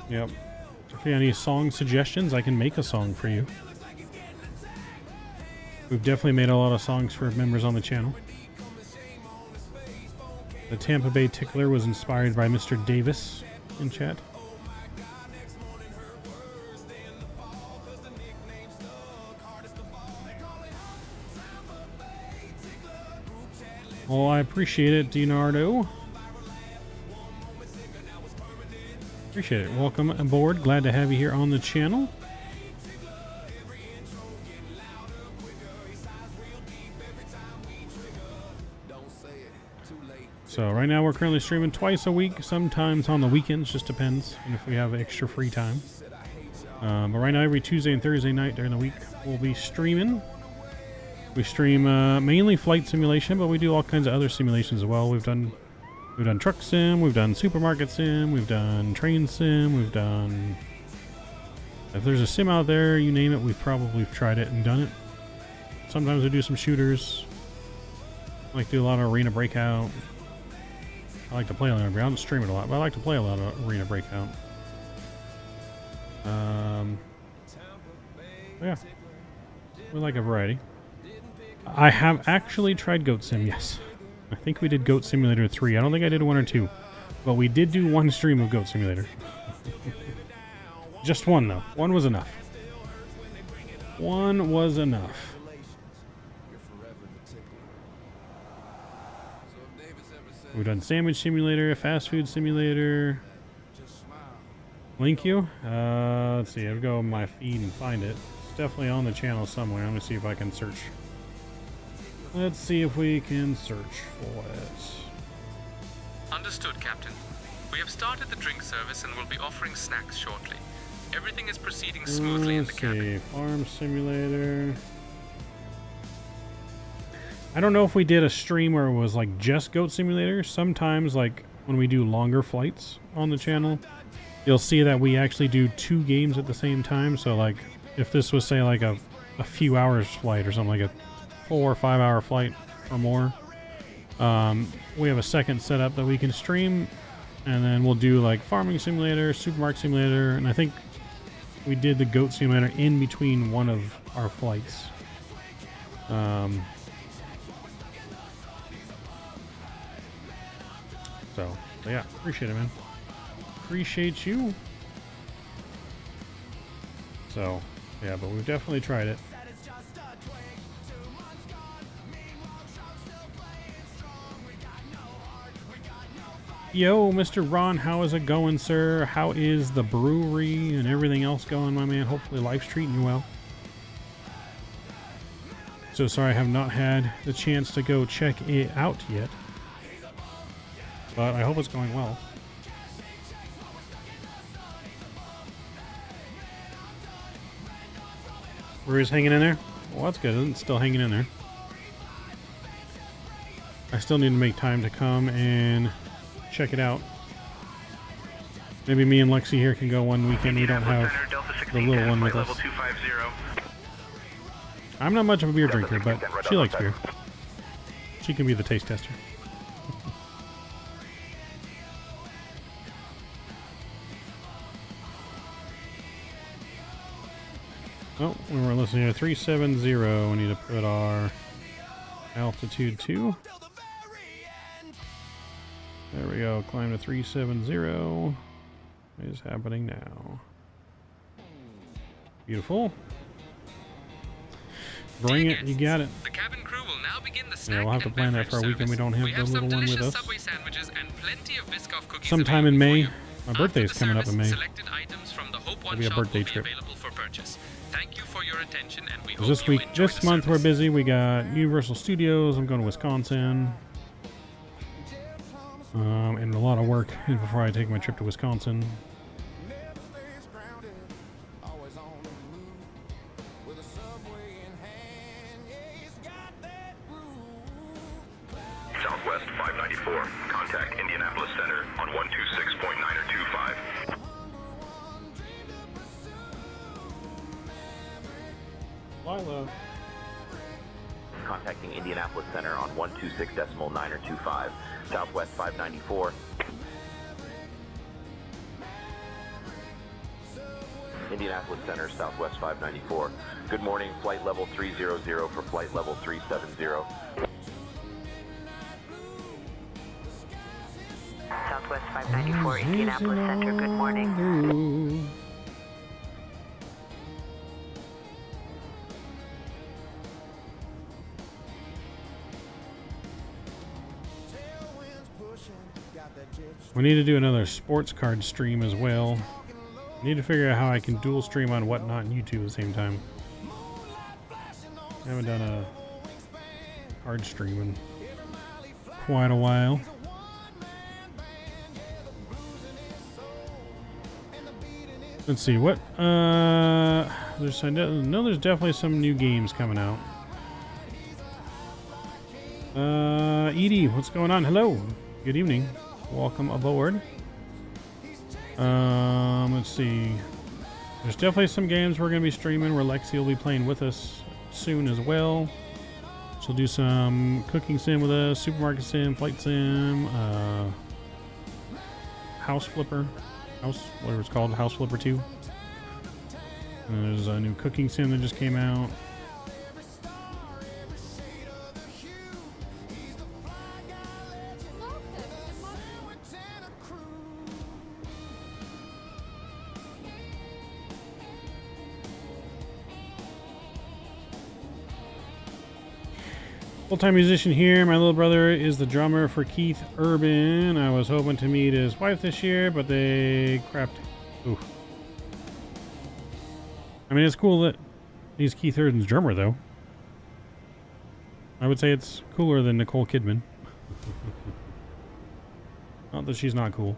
B: Yep. If you have any song suggestions, I can make a song for you. We've definitely made a lot of songs for members on the channel. The Tampa Bay Tickler was inspired by Mr. Davis in chat. Well, I appreciate it, Dinardo. Appreciate it. Welcome aboard. Glad to have you here on the channel. So right now we're currently streaming twice a week, sometimes on the weekends, just depends on if we have extra free time. But right now every Tuesday and Thursday night during the week we'll be streaming. We stream mainly flight simulation, but we do all kinds of other simulations as well. We've done truck sim, we've done supermarket sim, we've done train sim, we've done... If there's a sim out there, you name it, we've probably tried it and done it. Sometimes we do some shooters. I like to do a lot of Arena Breakout. I like to play Arena Breakout. I don't stream it a lot, but I like to play a lot of Arena Breakout. Yeah. We like a variety. I have actually tried Goat Sim, yes. I think we did Goat Simulator 3. I don't think I did 1 or 2. But we did do one stream of Goat Simulator. Just one, though. One was enough. One was enough. We've done Sandwich Simulator, Fast Food Simulator. Link you? Let's see. I'll go on my feed and find it. It's definitely on the channel somewhere. I'm going to see if I can search. Let's see if we can search for it.
I: Understood, Captain. We have started the drink service and will be offering snacks shortly. Everything is proceeding smoothly in the cabin.
B: Farm Simulator. I don't know if we did a stream where it was like just Goat Simulator. Sometimes, like when we do longer flights on the channel, you'll see that we actually do 2 games at the same time. So like if this was say like a few hours flight or something, like a 4 or 5 hour flight or more, we have a second setup that we can stream And then we'll do like farming simulator, supermarket simulator, and I think we did the goat simulator in between one of our flights. So yeah, appreciate it, man. Appreciate you. So yeah, but we've definitely tried it. Yo, Mr. Ron, how is it going, sir? How is the brewery and everything else going, my man? Hopefully life's treating you well. So sorry I have not had the chance to go check it out yet. But I hope it's going well. Brewery's hanging in there? Well, that's good. It's still hanging in there. I still need to make time to come and check it out. Maybe me and Lexi here can go one weekend. We don't have the little one with us. I'm not much of a beer drinker, but she likes beer. She can be the taste tester. Oh, we were listening to 370. We need to put our altitude to. There we go. Climb to 370. What is happening now? Beautiful. Bring it. You got it.
I: The cabin crew will now begin the snack
B: Yeah, we'll have to plan that for a weekend. We don't have the little one with us.
I: Subway sandwiches and plenty of Biscoff cookies
B: Sometime in May. My birthday is
I: After the
B: coming up in May.
I: service, selected items from the Hope One
B: It'll be a
I: shop
B: birthday
I: will be
B: trip.
I: available for purchase. Thank you for your attention, and we
B: 'Cause
I: hope
B: this
I: you
B: week,
I: enjoy
B: this
I: the
B: month we're
I: service.
B: busy. We got Universal Studios. I'm going to Wisconsin. And a lot of work before I take my trip to Wisconsin.
G: Southwest 594. Contact Indianapolis Center on 126.925.
B: Lila.
G: Contacting Indianapolis Center on 126.925. Southwest 594. Indianapolis Center, Southwest 594. Good morning, flight level 300 for flight level 370.
D: Southwest 594, Indianapolis Center, good morning.
B: We need to do another sports card stream as well. Need to figure out how I can dual stream on Whatnot and YouTube at the same time. I haven't done a card stream in quite a while. Let's see what there's, I know there's definitely some new games coming out. Edie, what's going on? Hello, good evening, welcome aboard. Let's see, there's definitely some games we're gonna be streaming where Lexi will be playing with us soon as well. She'll do some cooking sim with us, supermarket sim, flight sim, house flipper. Whatever it's called, House Flipper 2. And there's a new cooking sim that just came out. Full-time musician here. My little brother is the drummer for Keith Urban. I was hoping to meet his wife this year, but they crapped. Ooh. I mean, it's cool that he's Keith Urban's drummer, though. I would say it's cooler than Nicole Kidman. Not that she's not cool.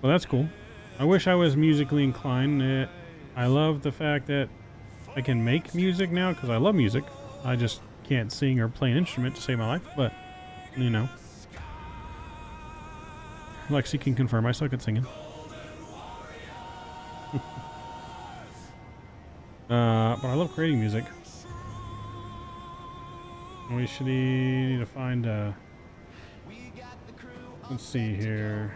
B: Well, that's cool. I wish I was musically inclined. I love the fact that I can make music now because I love music. I just can't sing or play an instrument to save my life, but you know. Lexi can confirm I suck at singing. But I love creating music. We should need to find a... Let's see here.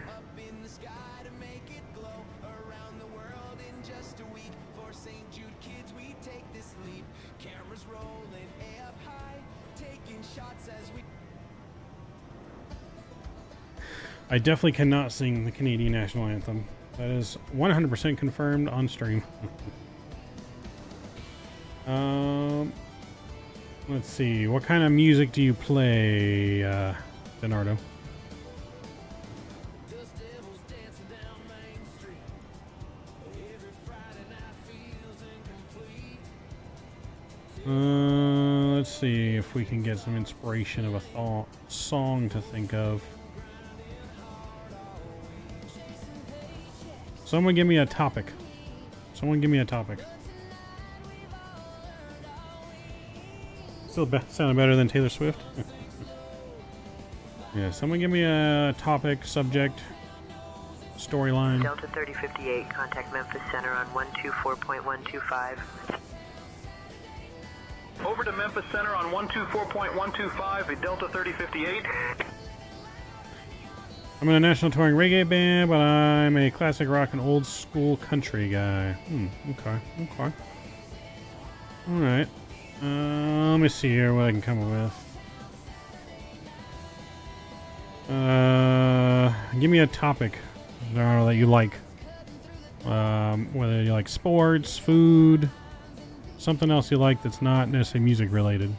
B: I definitely cannot sing the Canadian National Anthem. That is 100% confirmed on stream. Let's see. What kind of music do you play, Bernardo? Let's see if we can get some inspiration of a song to think of. Someone give me a topic. Someone give me a topic. Still sounded better than Taylor Swift. Yeah, someone give me a topic, subject, storyline.
D: Delta 3058, contact Memphis Center on 124.125.
H: Over to Memphis Center on 124.125, Delta 3058.
B: I'm in a national touring reggae band, but I'm a classic rock and old school country guy. Okay. Alright. Let me see here what I can come up with. Give me a topic that you like. Whether you like sports, food, something else you like that's not necessarily music related.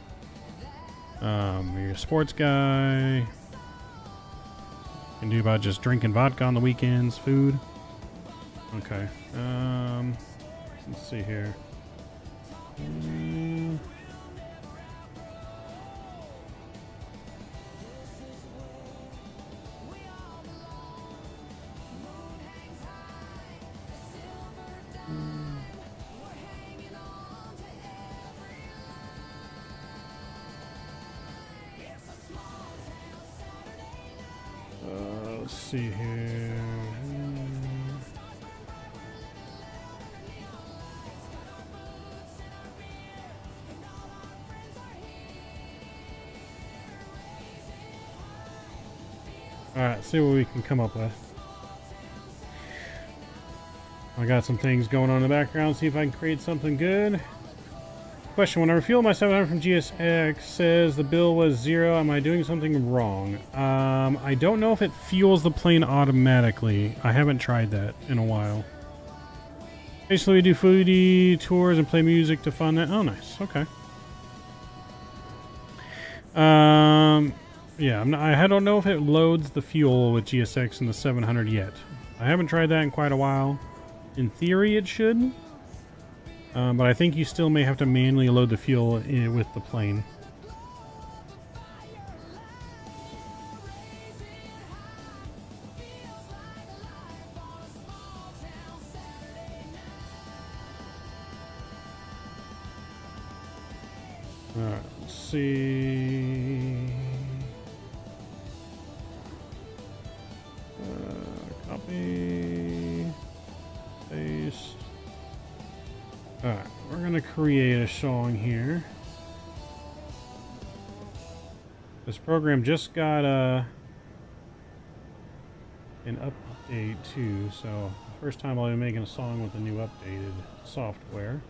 B: You're a sports guy. Can do about just drinking vodka on the weekends, food. Okay. Let's see here. Let's see here. Alright, see what we can come up with. I got some things going on in the background, see if I can create something good. Question: when I refuel my 700 from GSX, says the bill was 0. Am I doing something wrong? I don't know if it fuels the plane automatically. I haven't tried that in a while. Basically, we do foodie tours and play music to fund that. Oh, nice. Okay. Yeah, I don't know if it loads the fuel with GSX in the 700 yet. I haven't tried that in quite a while. In theory, it should. But I think you still may have to manually load the fuel with the plane. Alright, let's see. Copy. Paste. Alright, we're going to create a song here. This program just got an update too, so the first time I'll be making a song with the new updated software.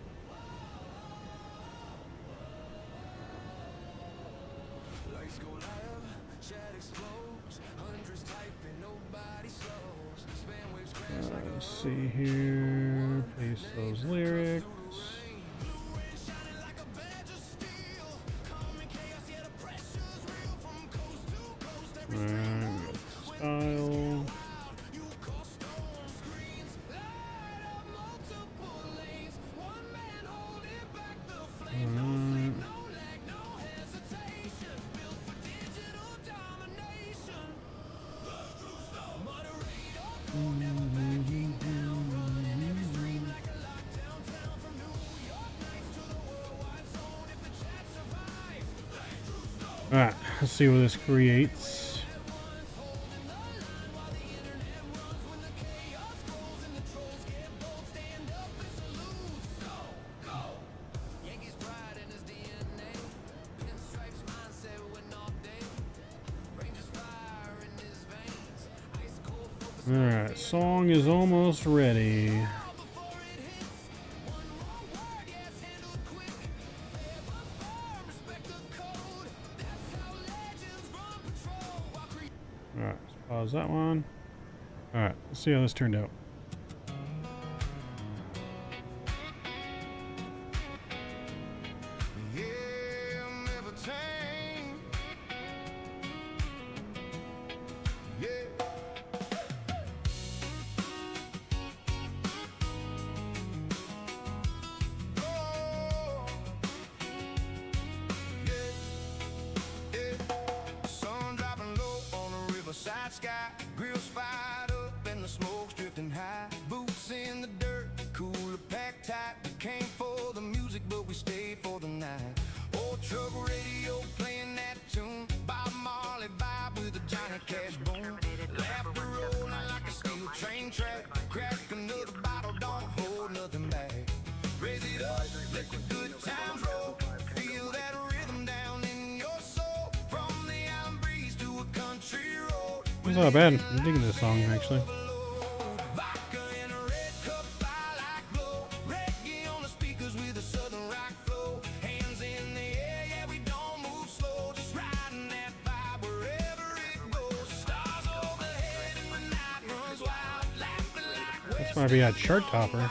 B: Let's see here, paste those lyrics. Style. Alright, let's see what this creates. Alright, song is almost ready. Alright, let's pause that one. Alright, let's see how this turned out.
A: Side sky, grills fired up and the smoke's drifting high. Boots in the dirt, cooler packed tight. We came for the music, but we stayed for the night. Old truck radio playing that tune. Bob Marley vibe with a Johnny Cash boom. Laughter rolling like a steel train track. Crack another bottle, don't hold nothing back. Raise it up, let the good times roll. Feel that rhythm down in your soul. From the island breeze to a country road.
B: It's not bad. I'm digging this song, actually. This might be a chart topper.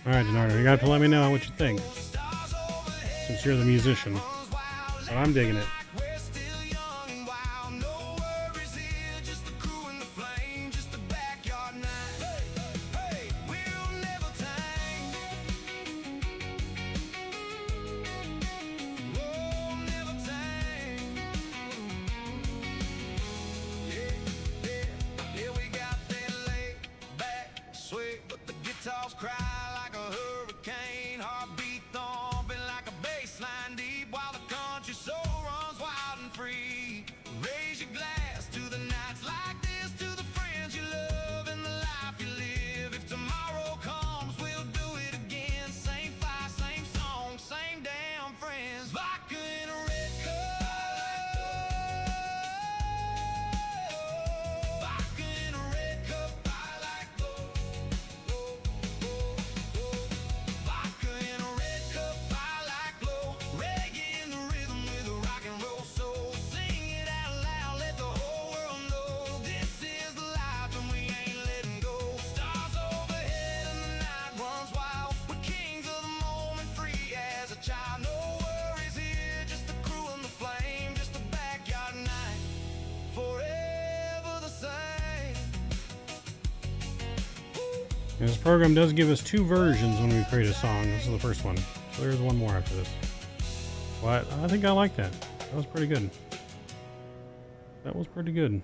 B: Alright, Denardo, you got to let me know what you think, since you're the musician. But I'm digging it. This program does give us two versions when we create a song. This is the first one. So there's one more after this. But I think I like that. That was pretty good. That was pretty good.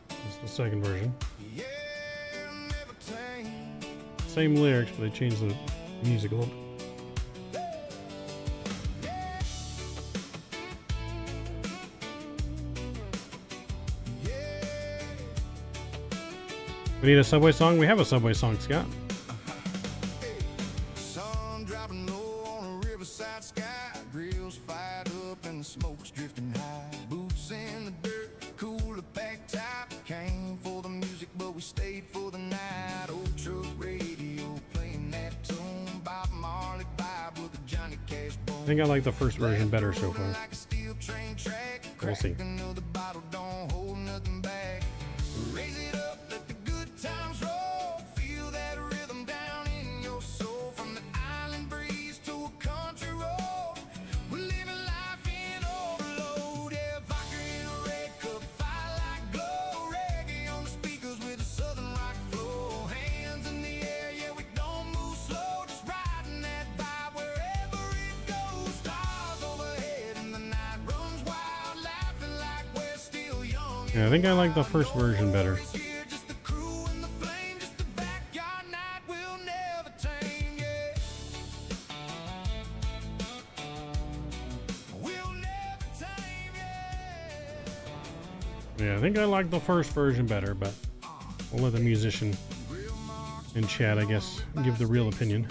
B: That's the second version. Same lyrics, but they changed the music a little bit. We need a Subway song? We have a Subway song, Scott.
A: Sun dropping low on a riverside sky. Grills fired up and the smoke's drifting high. Boots in the dirt, cooler packed top. Came for the music, but we stayed for the night. Old truck radio playing that tune. Bob Marley vibe with the Johnny Cash boom.
B: I think I like the first version better so far. We'll see.
A: Raise it up.
B: Yeah, I think I like the first version better. Yeah, I think I like the first version better, but we'll let the musician in chat, I guess, give the real opinion.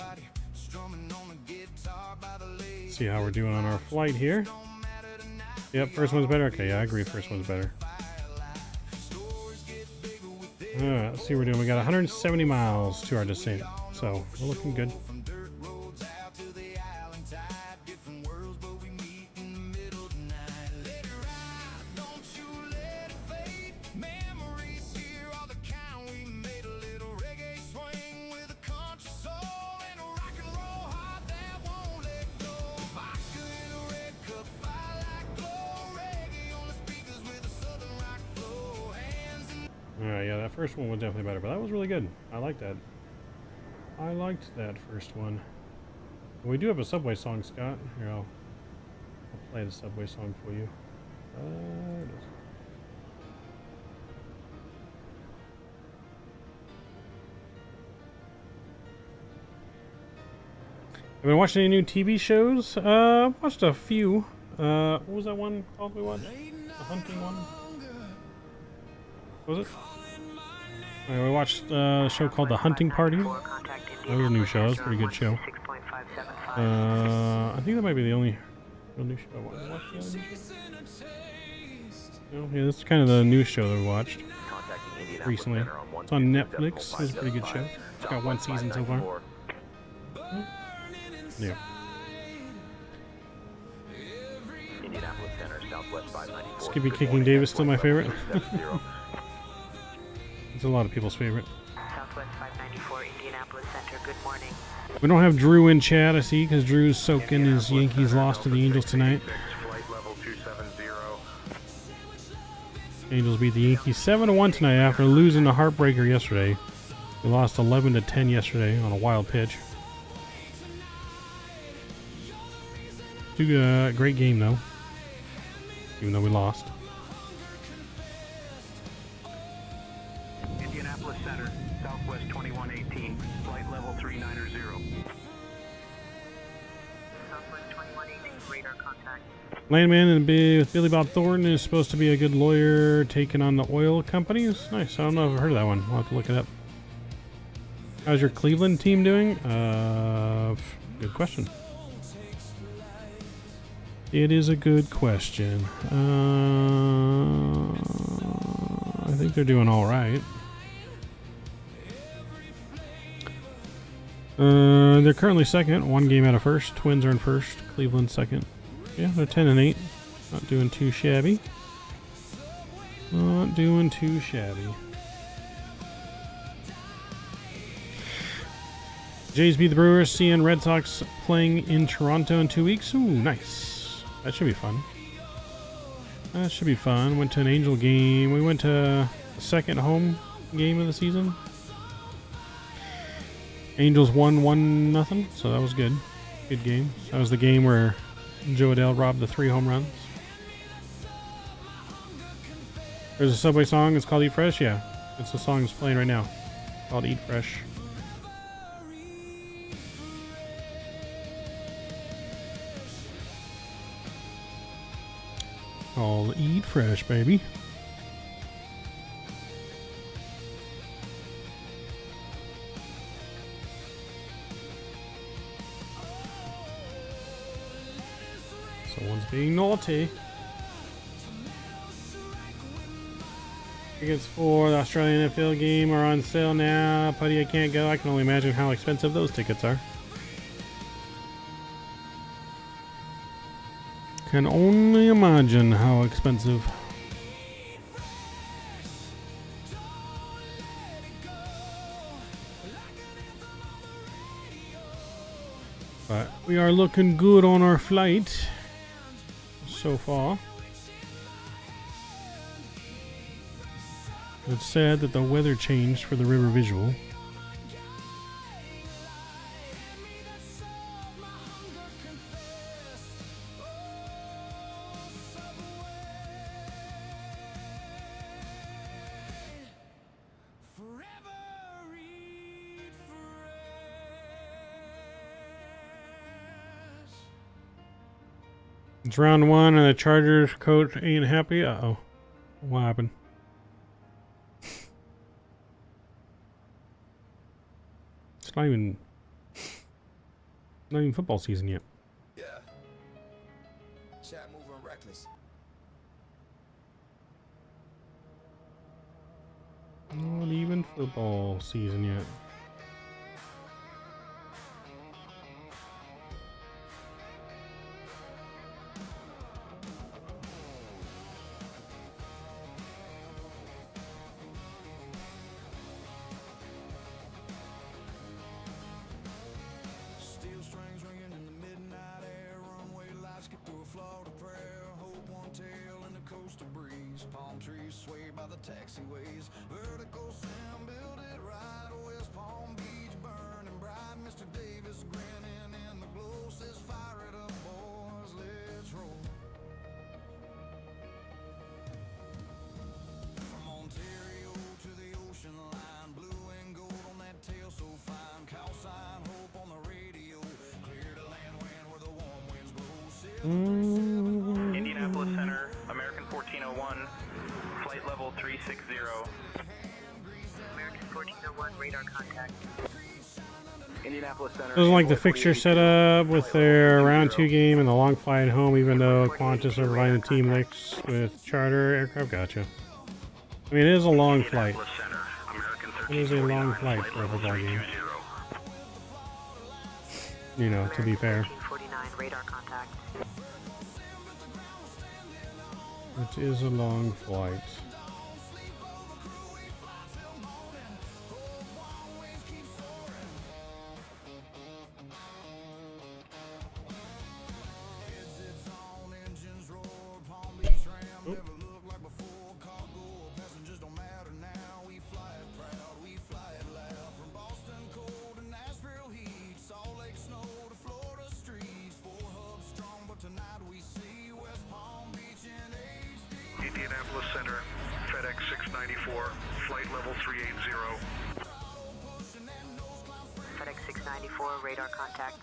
B: See how we're doing on our flight here. Yep, first one's better. Okay, yeah, I agree. First one's better. Let's see what we're doing. We got 170 miles to our descent, so we're looking good. Alright, yeah, that first one was definitely better, but that was really good. I like that. I liked that first one. We do have a Subway song, Scott. Here, I'll play the Subway song for you. There it is. I've been watching any new TV shows. Watched a few. What was that one called we watched? The hunting one? What was it? We watched a show called The Hunting Party. That was a new show. That was a pretty good show. I think that might be the only real new show I watched. Yeah, this is kind of the new show that we watched recently. It's on Netflix. It's a pretty good show. It's got one season so far. Yeah. Skippy Kicking Davis still my favorite. It's a lot of people's favorite.
D: Southwest 594, Indianapolis Center. Good morning.
B: We don't have Drew in chat, I see, because Drew's soaking his Yankees loss to the Angels tonight. Angels beat the Yankees 7-1 tonight after losing a heartbreaker yesterday. We lost 11-10 yesterday on a wild pitch. Great game though, even though we lost.
H: Indianapolis Center, Southwest 2118, flight level 390.
D: Southwest 2118, radar contact.
B: Landman and with Billy Bob Thornton is supposed to be a good lawyer taking on the oil companies. Nice. I don't know if I've heard of that one. I'll have to look it up. How's your Cleveland team doing? Good question. It is a good question. I think they're doing all right. They're currently second, one game out of first. Twins are in first, Cleveland second. Yeah, they're 10-8. Not doing too shabby. Not doing too shabby. Jays beat the Brewers. CN Red Sox playing in Toronto in 2 weeks. Ooh, nice. That should be fun. That should be fun. Went to an Angel game. We went to the second home game of the season. Angels won 1-0, so that was good. Good game. That was the game where Joe Adell robbed the 3 home runs. There's a Subway song. It's called Eat Fresh. Yeah, it's the song that's playing right now. It's called Eat Fresh. Called Eat Fresh, baby. Someone's being naughty. Tickets for the Australian NFL game are on sale now. Putty, I can't go. I can only imagine how expensive those tickets are. Can only imagine how expensive. But we are looking good on our flight so far. It's sad that the weather changed for the river visual. It's round one and the Chargers coach ain't happy. Uh-oh. What happened? It's not even football season yet.
A: Yeah. Chat moving reckless.
B: Not even football season yet.
A: Steel strings ringing in the midnight air. Runway lights get through a Florida prayer. Hope one tail in the coastal breeze. Palm trees sway by the taxiways. Vertical sound, build it right. West Palm Beach burning bright. Mr. Davis grinning in the glow. Says fire it up, boys, let's roll. From Ontario to the ocean line. Blue and gold on that tail so fine. Call sign hope on the radio. Clear to land wind where the warm winds blow.
H: Indianapolis Center, American 1401, flight level 360.
D: American 1401, radar contact.
H: Indianapolis Center.
B: Doesn't like the fixture setup with their round 2 game and the long flight home, even though Qantas are providing the team mix with charter aircraft. Gotcha. I mean, it is a long flight. It is a long flight for a football game. You know, to be fair.
D: 1449, radar contact.
B: It is a long flight.
H: Indianapolis Center, FedEx 694, flight level 380.
D: FedEx 694, radar contact.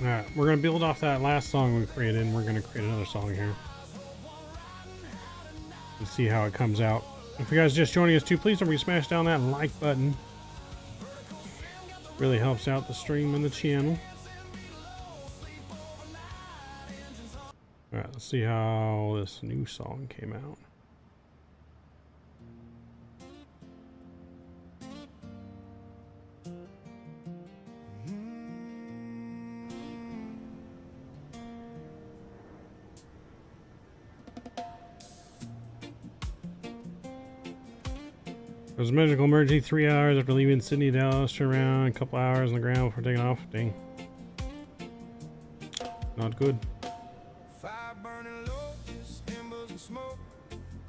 B: Alright, we're going to build off that last song we created, and we're going to create another song here. And see how it comes out. If you guys are just joining us too, please don't forget to smash down that like button. Really helps out the stream and the channel. Alright, let's see how this new song came out. There was a medical emergency 3 hours after leaving Sydney, Dallas. Turned around a couple hours on the ground before taking off. Dang. Not good.
A: Fire burning low, just embers and smoke.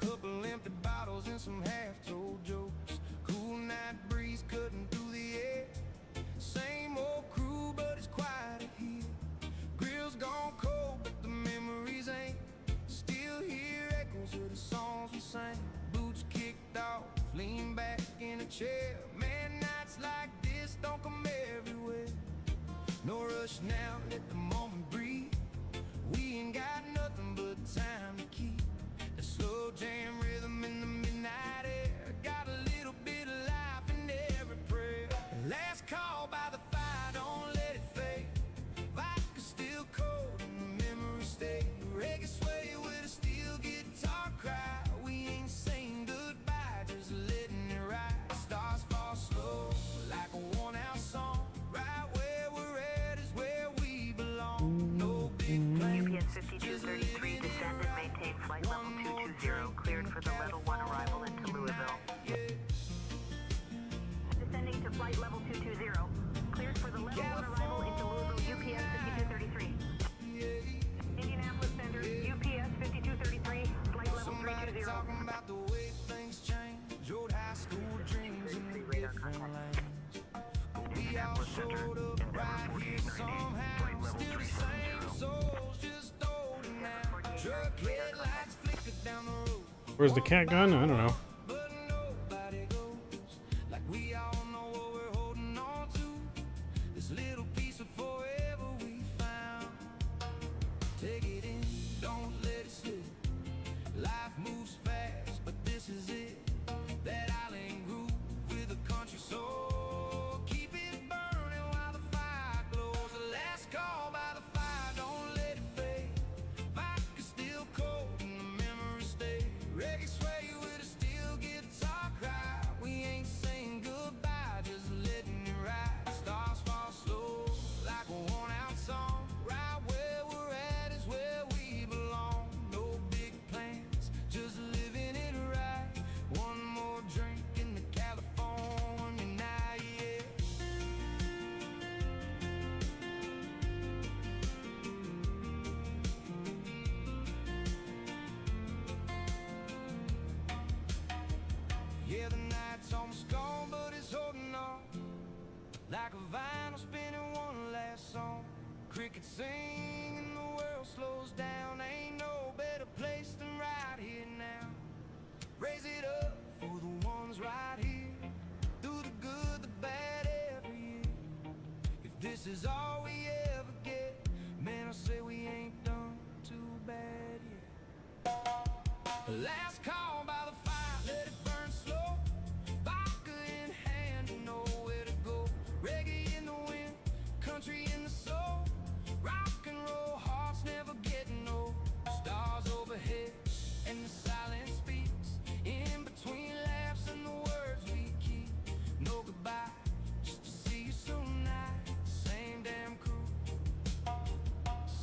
A: Couple empty bottles and some half-told jokes. Cool night breeze cutting through the air. Same old crew, but it's quieter here. Grill's gone cold, but the memories ain't. Still hear echoes of the songs we sang. Boots kicked off, lean back in a chair. Man, nights like this don't come everywhere. No rush now, let the moment breathe. We ain't got nothing but time to keep. The slow jam rhythm in the midnight air. Got a little bit of life in every prayer. Last call by the fire, don't let it fade. Vodka's still cold and the memories stay. Reggae sway with a steel guitar cry. We ain't saying goodbye, just letting it ride. Stars fall slow like a worn-out song. Right where we're at is where we belong. No big plans.
D: UPS 5233, descend and maintain flight level 220, cleared for the Level 1 arrival into Louisville. Descending to flight level 220, cleared for the Level 1 arrival into Louisville, UPS 5233. Indianapolis Center, UPS 5233, flight level 320.
A: Talking about the way things change. Old high school dreams in the different lanes. We all showed up right here somehow. Still the same souls, just older now. Truck headlights flickered down the road.
B: Where's the cat gun? I don't know.
A: But nobody goes like we all know what we're holding on to. This little piece of forever we found. Take it in. almost gone, but it's holding on. Like a vinyl spinning one last song. Crickets sing and the world slows down. Ain't no better place than right here now. Raise it up for the ones right here. Through the good, the bad, every year. If this is all we ever get, man, I say we ain't done too bad yet. Last call by the fire, let it burn slow. Vodka in hand, you know where to go. Reggae in the wind, country in the soul. Rock and roll, hearts never getting old. Stars overhead, and the silence speaks. In between laughs and the words we keep. No goodbye, just to see you soon night. Same damn crew,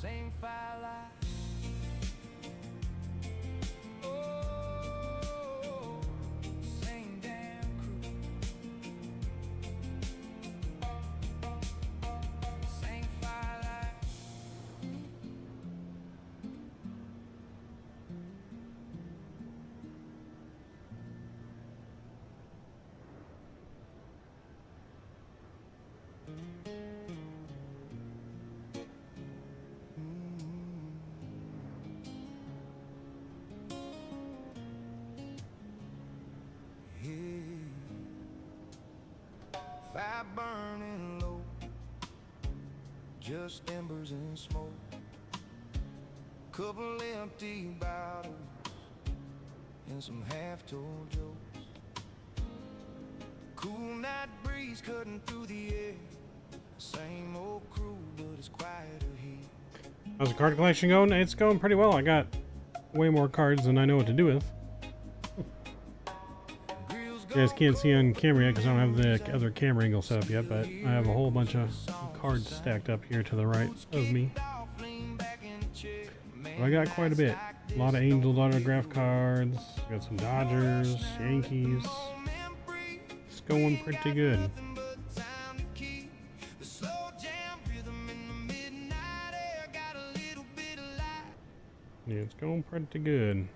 A: same firelight. Oh, same damn crew, same firelight. Fire burning low, just embers and smoke. Couple empty bottles and some half-told jokes. Cool night breeze cutting through the air. Same old crew, but it's quieter here.
B: How's the card collection going? It's going pretty well. I got way more cards than I know what to do with. You guys can't see on camera yet because I don't have the other camera angle set up yet, but I have a whole bunch of cards stacked up here to the right of me. But I got quite a bit. A lot of Angels autograph cards. Got some Dodgers, Yankees. It's going pretty good. Yeah, it's going pretty good.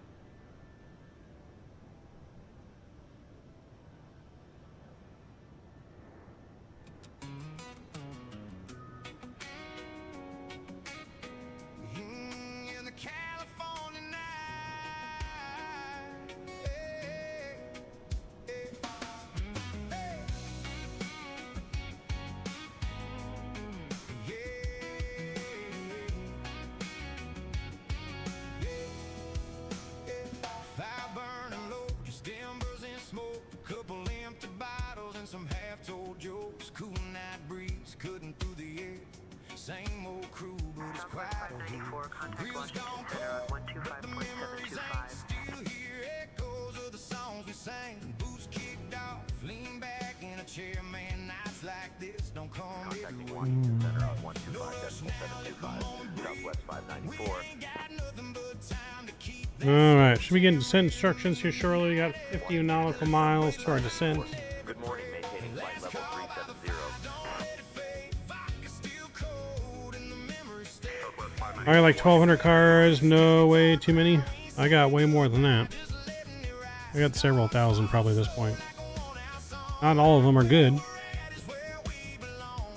A: Same old crew, but it's quiet here. Wheels gone cold, but the memories ain't. Still hear echoes of the songs we sang. Boots kicked off, lean back in a chair, man. Nights like this don't come everyone.
G: Center on 125.725, Southwest 594.
B: Alright, should we get descent instructions here shortly? We got 50 nautical miles to our descent.
G: Good morning, maintaining flight level 370.
B: I got like 1,200 cars. No, way too many. I got way more than that. I got several thousand probably at this point. Not all of them are good.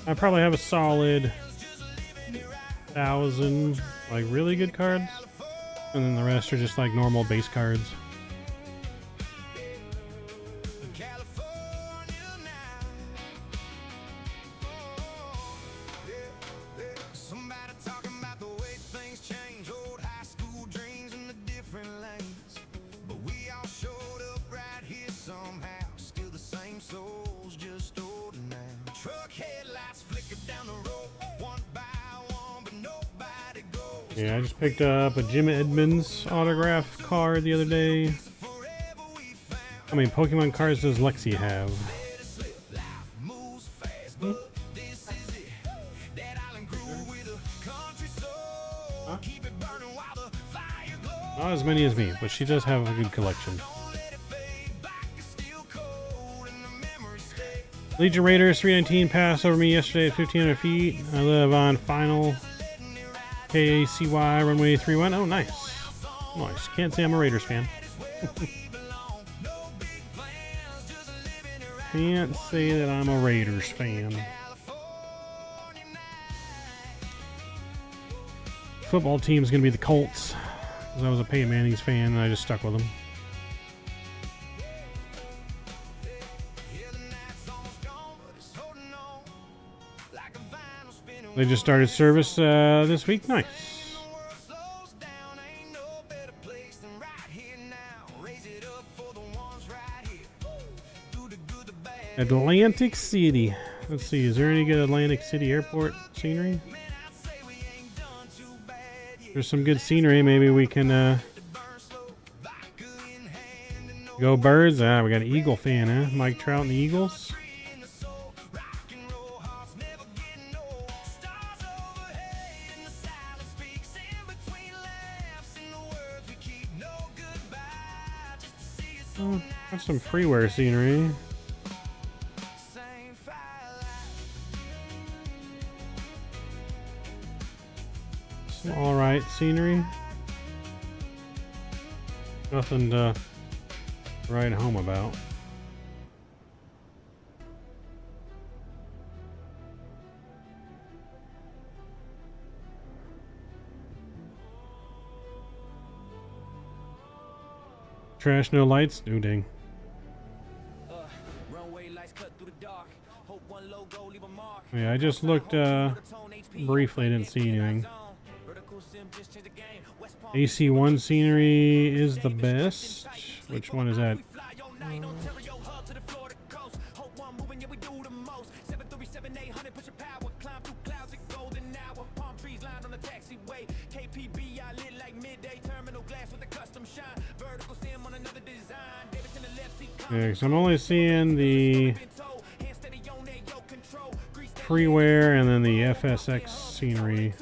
B: I probably have a solid 1,000 like really good cards, and then the rest are just like normal base cards. Yeah, I just picked up a Jim Edmonds autograph card the other day. How many Pokemon cards does Lexi have? Huh? Not as many as me, but she does have a good collection. Legion Raiders 319 passed over me yesterday at 1,500 feet. I live on final KDCA runway 31. Oh, nice. Nice. Can't say I'm a Raiders fan. Can't say that I'm a Raiders fan. Football team's gonna be the Colts, because I was a Peyton Manning's fan and I just stuck with them. They just started service this week. Nice. Atlantic City. Let's see, is there any good Atlantic City airport scenery? There's some good scenery. Maybe we can go Birds. We got an Eagle fan, huh? Mike Trout and the Eagles. Oh, got some freeware scenery. Some alright scenery. Nothing to write home about. Trash, no lights? No dang. Yeah, I just looked briefly, didn't see anything. AC1 scenery is the best. Which one is that? Yeah, so I'm only seeing the freeware and then the FSX scenery.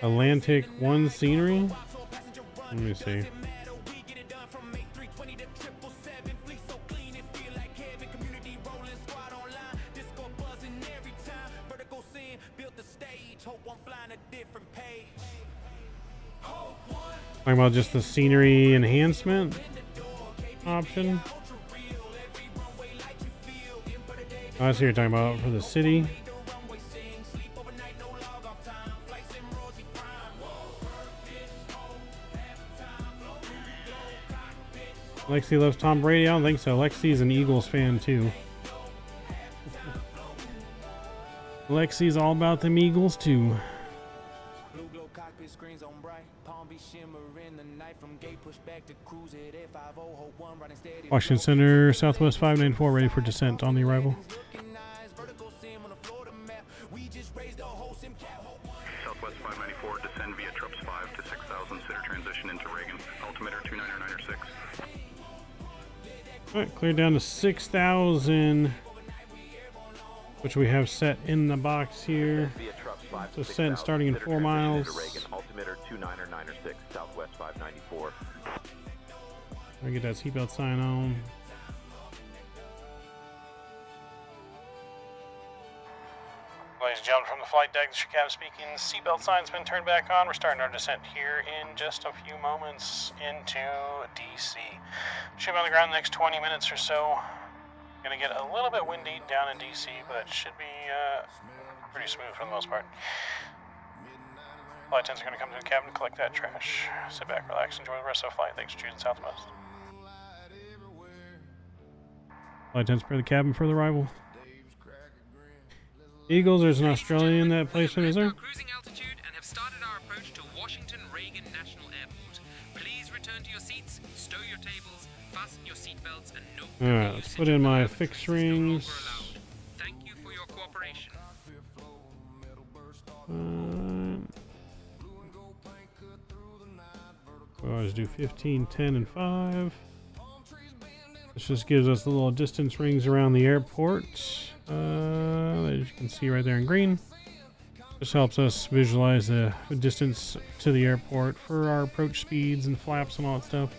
B: Atlantic 1 scenery? Let me see. Talking about just the scenery enhancement option. Oh, that's what you're talking about for the city. Lexi loves Tom Brady. I don't think so. Lexi's an Eagles fan too. Lexi's all about them Eagles too. Washington Center, Southwest 594, ready for descent on the arrival.
H: Southwest 594, descend via Trups 5 to 6000, center transition into Reagan, altimeter 29996.
B: Alright, clear down to 6,000, which we have set in the box here. Descent starting in 4 miles.
G: Altimeter 29996, Southwest 594.
B: I get that seatbelt sign on.
K: Ladies and gentlemen, from the flight deck, this is your captain speaking. Seatbelt sign's been turned back on. We're starting our descent here in just a few moments into DC. Should be on the ground the next 20 minutes or so. Gonna get a little bit windy down in DC, but should be pretty smooth for the most part. Flight attendants are gonna come to the cabin, collect that trash. Sit back, relax, enjoy the rest of the flight. Thanks for choosing Southwest.
B: Flight attendants prepare the cabin for the arrival. Eagles, there's an Australian in that placement, is there?
I: Cruising altitude and have started our approach to Washington Reagan National Airport. Please return to your seats, stow your tables, fasten your seatbelts, and no.
B: Alright, let's put in my fixed rings.
I: Thank you for your cooperation.
B: We'll always do 15, 10, and 5. This just gives us the little distance rings around the airport. As you can see right there in green. This helps us visualize the distance to the airport for our approach speeds and flaps and all that stuff.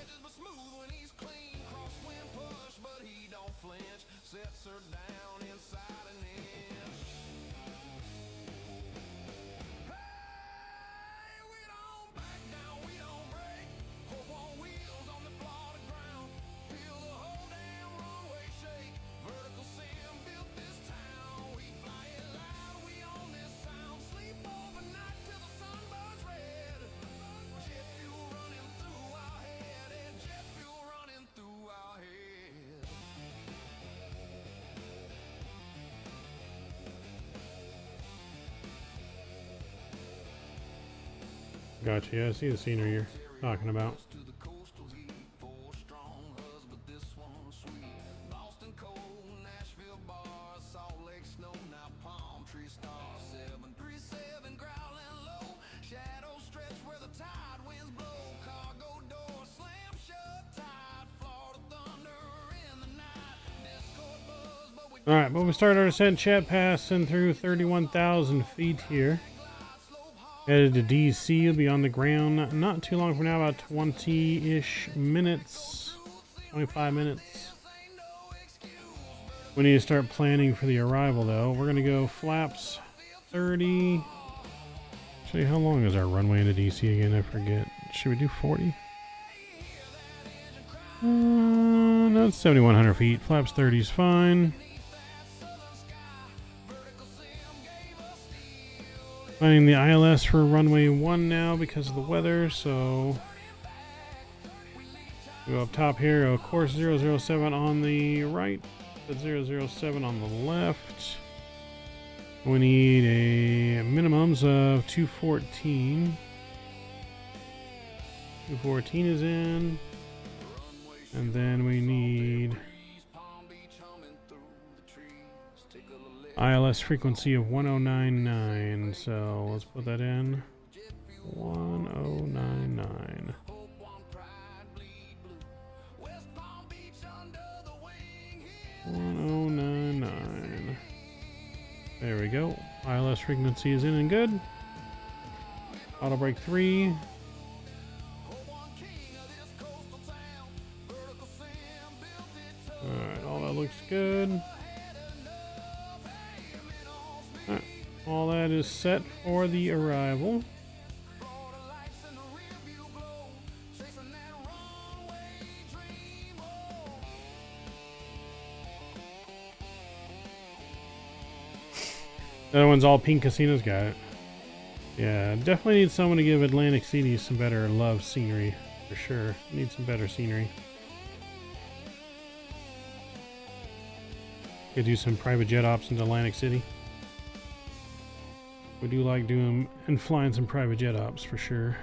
B: Gotcha, yeah, I see the scenery you're talking about. Alright, but we start our descent, chat, passing through 31,000 feet here. Headed to DC, you'll be on the ground not too long from now, about 20-ish minutes, 25 minutes. We need to start planning for the arrival though. We're gonna go flaps 30. Actually, how long is our runway into DC again? I forget. Should we do 40? No, it's 7,100 feet. Flaps 30 is fine. Finding the ILS for runway 1 now because of the weather, so go up top here, go course 007 on the right, but 007 on the left. We need a minimums of 214. 214 is in, and then we need ILS frequency of 1099, so let's put that in. 1099. 1099. There we go. ILS frequency is in and good. Auto brake 3. Alright, all that looks good. Alright, all that is set for the arrival. The other one's all pink casinos, got it. Yeah, definitely need someone to give Atlantic City some better love scenery, for sure. Need some better scenery. Could do some private jet ops into Atlantic City. We do like doing and flying some private jet ops for sure.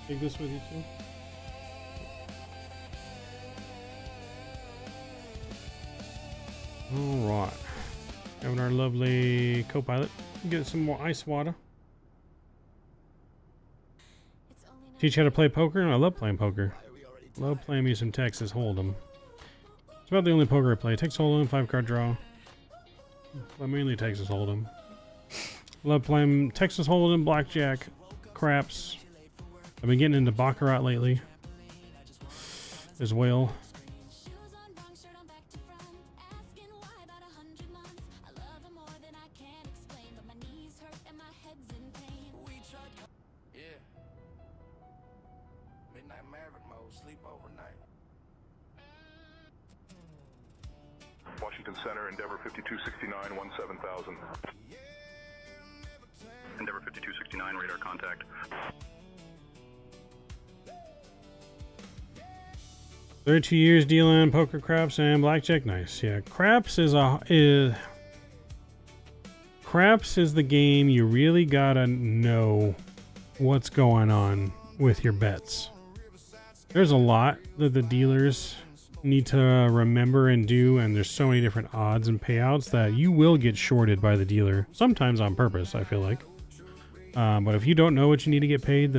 B: Take this with you too. Alright. Having our lovely co-pilot get some more ice water. Teach how to play poker? I love playing poker. Love playing me some Texas Hold'em. It's about the only poker I play. Texas Hold'em, 5-card draw. But mainly Texas Hold'em. Love playing Texas Hold'em, blackjack, craps. I've been getting into Baccarat lately as well.
H: Washington Center, Endeavor 5269, 17,000. Endeavor 5269, radar contact.
B: 32 years dealing poker, craps, and blackjack. Nice. Yeah, craps is craps is the game you really gotta know what's going on with your bets. There's a lot that the dealers need to remember and do, and there's so many different odds and payouts that you will get shorted by the dealer, sometimes on purpose, I feel like. But if you don't know what you need to get paid,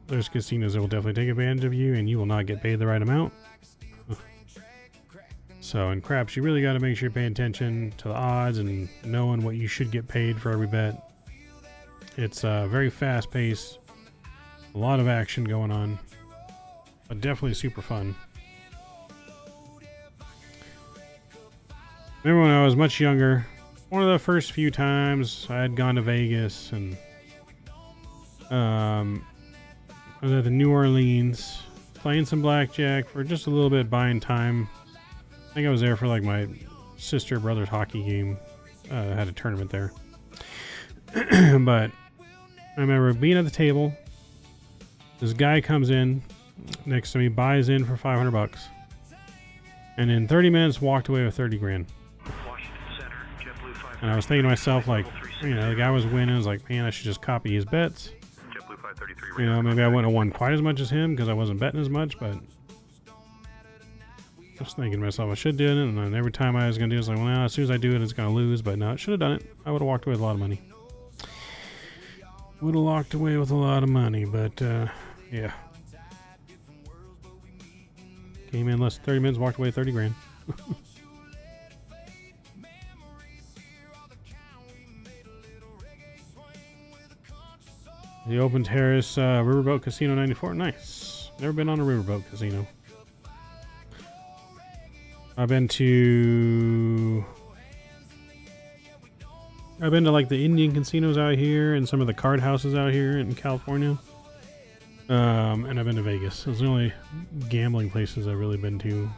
B: there's casinos that will definitely take advantage of you, and you will not get paid the right amount. So in craps, you really got to make sure you're paying attention to the odds and knowing what you should get paid for every bet. It's very fast paced, a lot of action going on, but definitely super fun. Remember when I was much younger, one of the first few times I had gone to Vegas, and I was at the New Orleans playing some blackjack for just a little bit, buying time. I think I was there for like my sister brother's hockey game. Had a tournament there. But I remember being at the table. This guy comes in next to me, buys in for $500, and in 30 minutes walked away with 30 grand. And I was thinking to myself, like, you know, the guy was winning. I was like, man, I should just copy his bets. You know, maybe I wouldn't have won quite as much as him because I wasn't betting as much, but I was thinking to myself, I should do it. And then every time I was going to do it, I was like, well, as soon as I do it, it's going to lose. But no, I should have done it. I would have walked away with a lot of money. Would have walked away with a lot of money, but yeah. Came in less than 30 minutes, walked away with 30 grand. The Open Terrace Riverboat Casino 94. Nice. Never been on a riverboat casino. I've been to like the Indian casinos out here and some of the card houses out here in California. And I've been to Vegas. Those are the only gambling places I've really been to.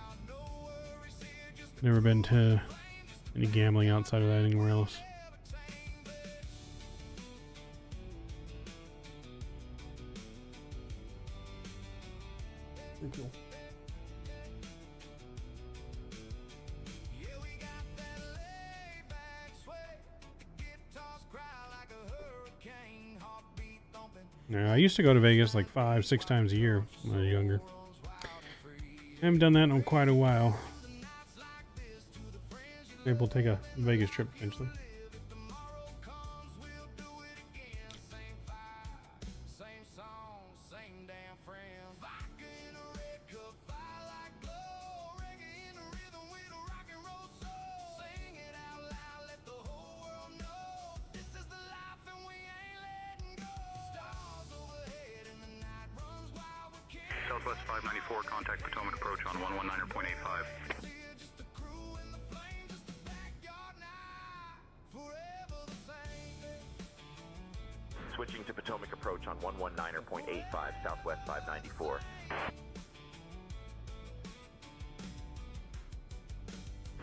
B: Never been to any gambling outside of that anywhere else. Pretty cool. Yeah, I used to go to Vegas like 5-6 times a year when I was younger. I haven't done that in quite a while. Maybe we'll take a Vegas trip eventually.
H: Southwest 594, contact Potomac approach on 119.85.
G: Switching to Potomac approach on 119.85, Southwest 594.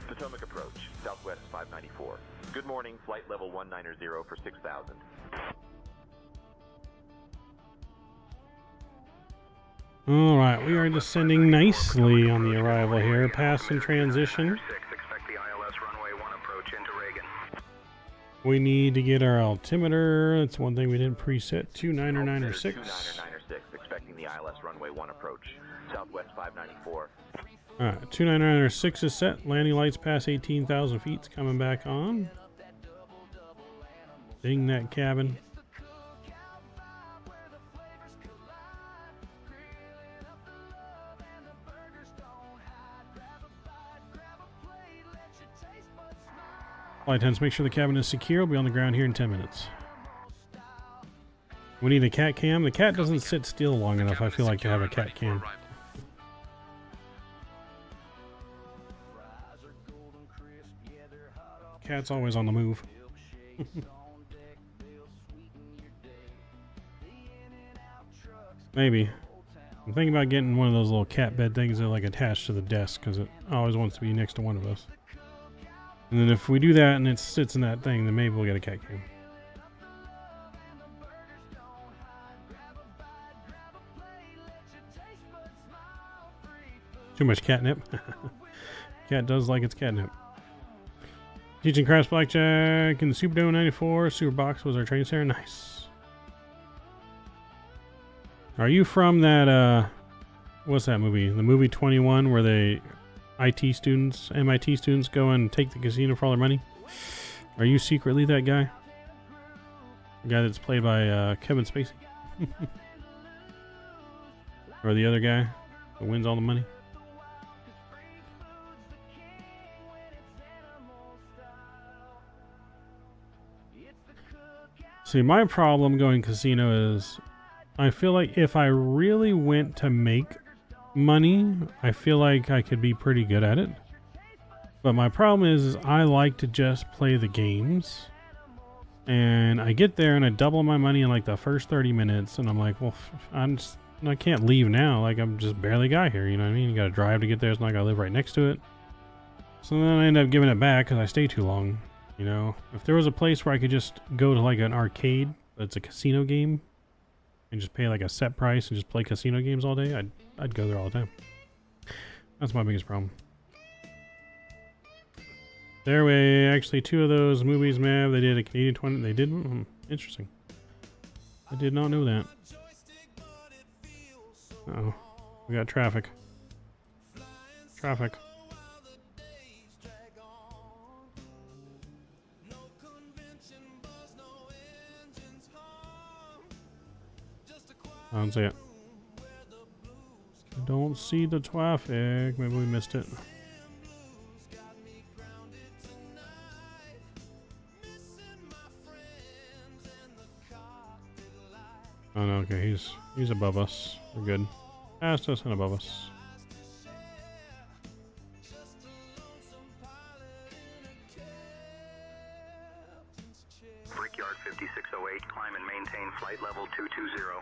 G: Potomac approach, Southwest 594. Good morning, flight level 190 for 6,000.
B: All right, we are descending nicely on the arrival here, past in transition. We need to get our altimeter. That's one thing we didn't preset. 29906.
G: 29906, expecting the ILS runway 1 approach, Southwest 594.
B: All right, 29906 is set. Landing lights past 18,000 feet. It's coming back on. Ding that cabin. Flight attendants, make sure the cabin is secure. We'll be on the ground here in 10 minutes. We need a cat cam. The cat doesn't sit still long enough, I feel like, to have a cat cam. Cat's always on the move. Maybe. I'm thinking about getting one of those little cat bed things that are like attached to the desk because it always wants to be next to one of us. And then if we do that and it sits in that thing, then maybe we'll get a cat cam. Too much catnip. Cat does like its catnip. Teaching craps blackjack in the Superdome 94. Super Box was our training center. Nice. Are you from that, what's that movie? The movie 21 where they MIT students go and take the casino for all their money? Are you secretly that guy? The guy that's played by Kevin Spacey? Or the other guy that wins all the money? See, my problem going casino is I feel like if I really went to make money, I feel like I could be pretty good at it. But my problem is I like to just play the games. And I get there and I double my money in like the first 30 minutes. And I'm like, well, I can't leave now. Like, I'm just barely got here. You know what I mean? You got to drive to get there. It's not got to live right next to it. So then I end up giving it back because I stay too long. You know, if there was a place where I could just go to like an arcade that's a casino game and just pay like a set price and just play casino games all day, I'd go there all the time. That's my biggest problem. There we actually 2 of those movies, Mav. They did a Canadian 20. They did. Interesting. I did not know that. Uh-oh. We got traffic. Traffic. I don't see it. I don't see the traffic. Maybe we missed it. Oh no, okay, he's above us. We're good. Past us and above us.
H: Brickyard 5608, climb and maintain flight level 220.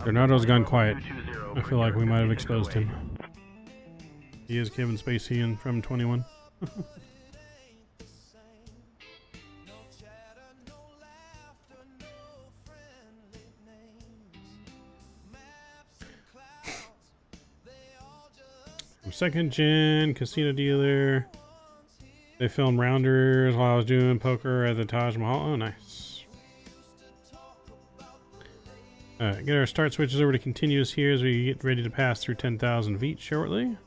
B: Bernardo's gone quiet. I feel like we might have exposed him. He is Kevin Spacey from 21. Second gen casino dealer. They filmed rounders while I was doing poker at the Taj Mahal. Oh, nice. Alright, get our start switches over to continuous here as we get ready to pass through 10,000 feet shortly.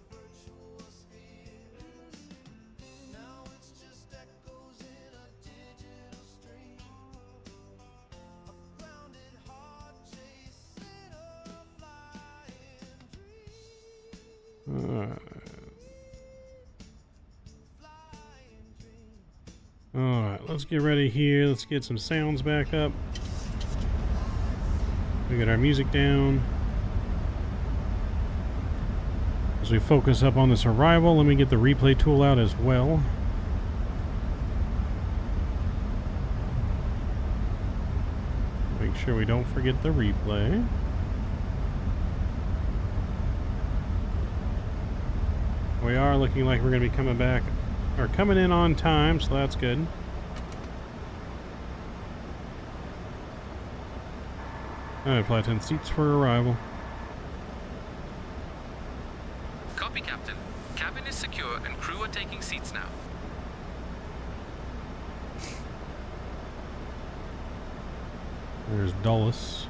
B: Alright, let's get ready here. Let's get some sounds back up. We got our music down. As we focus up on this arrival, let me get the replay tool out as well. Make sure we don't forget the replay. We are looking like we're going to be coming back, or coming in on time, so that's good. Alright, flight 10 seats for arrival.
I: Copy, Captain. Cabin is secure and crew are taking seats now.
B: There's Dulles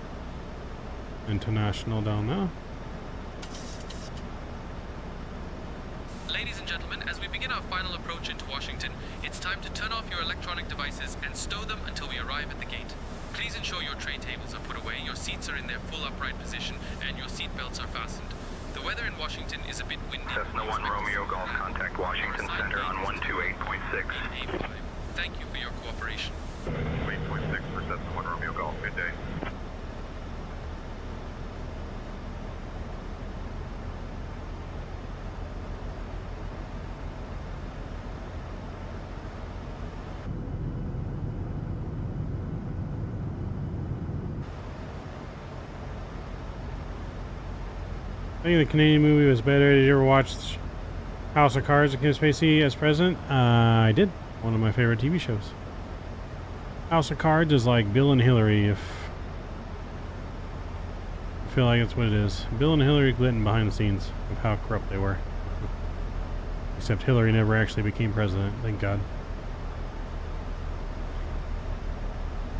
B: International down there.
I: Ladies and gentlemen, as we begin our final approach into Washington, it's time to turn off your electronic devices and stow them until we arrive at the gate. Please ensure your tray tables are put away, your seats are in their full upright position, and your seat belts are fastened. The weather in Washington is a bit windy.
H: Cessna 1 Romeo Golf, contact Washington Center on 128.6.
I: Thank you for your cooperation.
H: 8.6 for Cessna 1 Romeo Golf, good day.
B: I think the Canadian movie was better. Did you ever watch House of Cards with Kevin Spacey as president? I did. One of my favorite TV shows. House of Cards is like Bill and Hillary if feel like that's what it is. Bill and Hillary Clinton behind the scenes of how corrupt they were. Except Hillary never actually became president, thank God.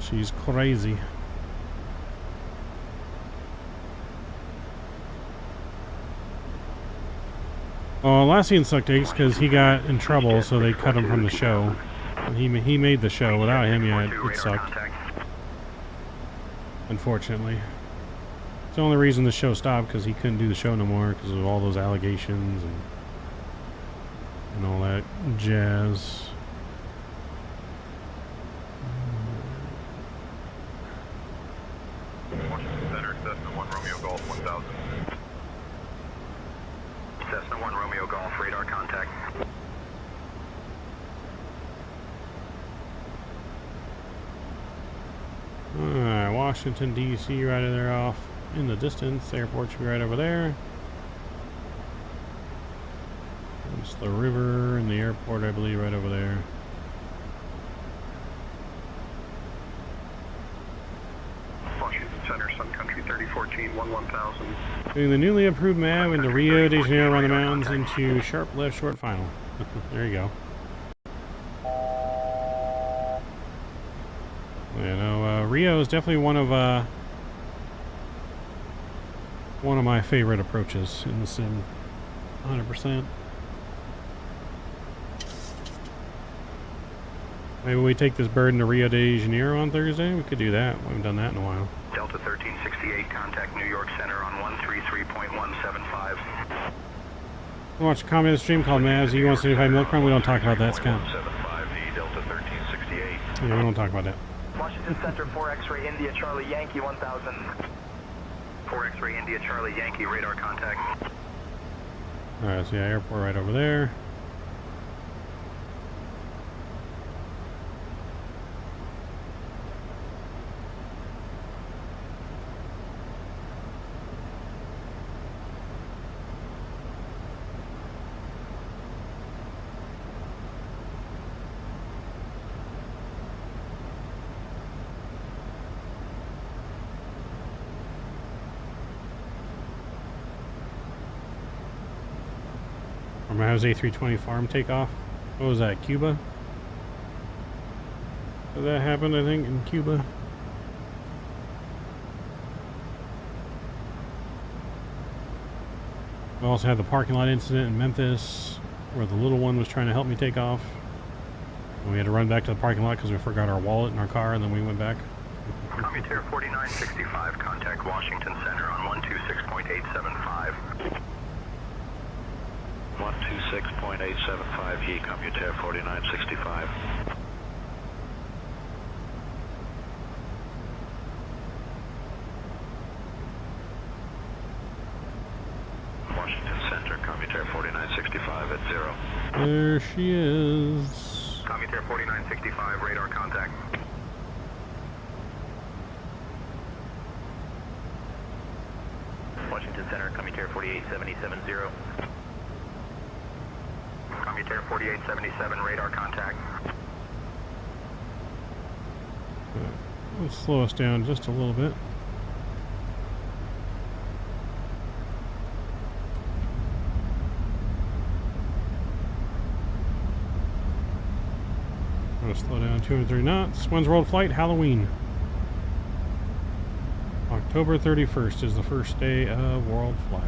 B: She's crazy. Well, last scene sucked eggs because he got in trouble, so they cut him from the show. He made the show. Without him, yeah, it sucked. Unfortunately. It's the only reason the show stopped, because he couldn't do the show no more because of all those allegations and all that jazz.
H: Washington Center, Cessna 1 Romeo Golf 1000. Cessna 1 Romeo Golf, radar contact.
B: Alright, Washington, D.C. right there off in the distance. The airport should be right over there. It's the river and the airport, I believe, right over there.
H: Washington Center, Sun Country 3014, 1000.
B: Doing the newly approved map into Rio de Janeiro around the mountains into sharp left short final. There you go. You know, Rio is definitely one of my favorite approaches in the sim. 100%. Maybe we take this bird into Rio de Janeiro on Thursday? We could do that. We haven't done that in a while.
H: Delta 1368, contact New York Center on 133.175.
B: Watch a comment stream called Mavs. You want 75 milk run? We don't talk about that, Scott.
H: 175E, Delta 1368.
B: Yeah, we don't talk about that.
L: Washington Center, 4 X-ray India Charlie Yankee 1000.
H: 4 X-ray India Charlie Yankee, radar contact.
B: Alright, so yeah, airport right over there. Mavs A320 farm takeoff. What was that, Cuba? That happened, I think, in Cuba. We also had the parking lot incident in Memphis, where the little one was trying to help me take off. And we had to run back to the parking lot because we forgot our wallet in our car, and then we went back.
H: Commutator 4965, contact Washington Center on 126.875.
M: 126.875, Commutator 4965.
H: Washington Center, Commutator 4965 at 0.
B: There she is.
H: Commutator 4965, radar contact.
G: Washington Center, Commutator 48770.
H: Commutator 4877, radar contact.
B: Let's slow us down just a little bit. I'm gonna slow down 203 knots. When's world flight? Halloween. October 31st is the first day of world flight.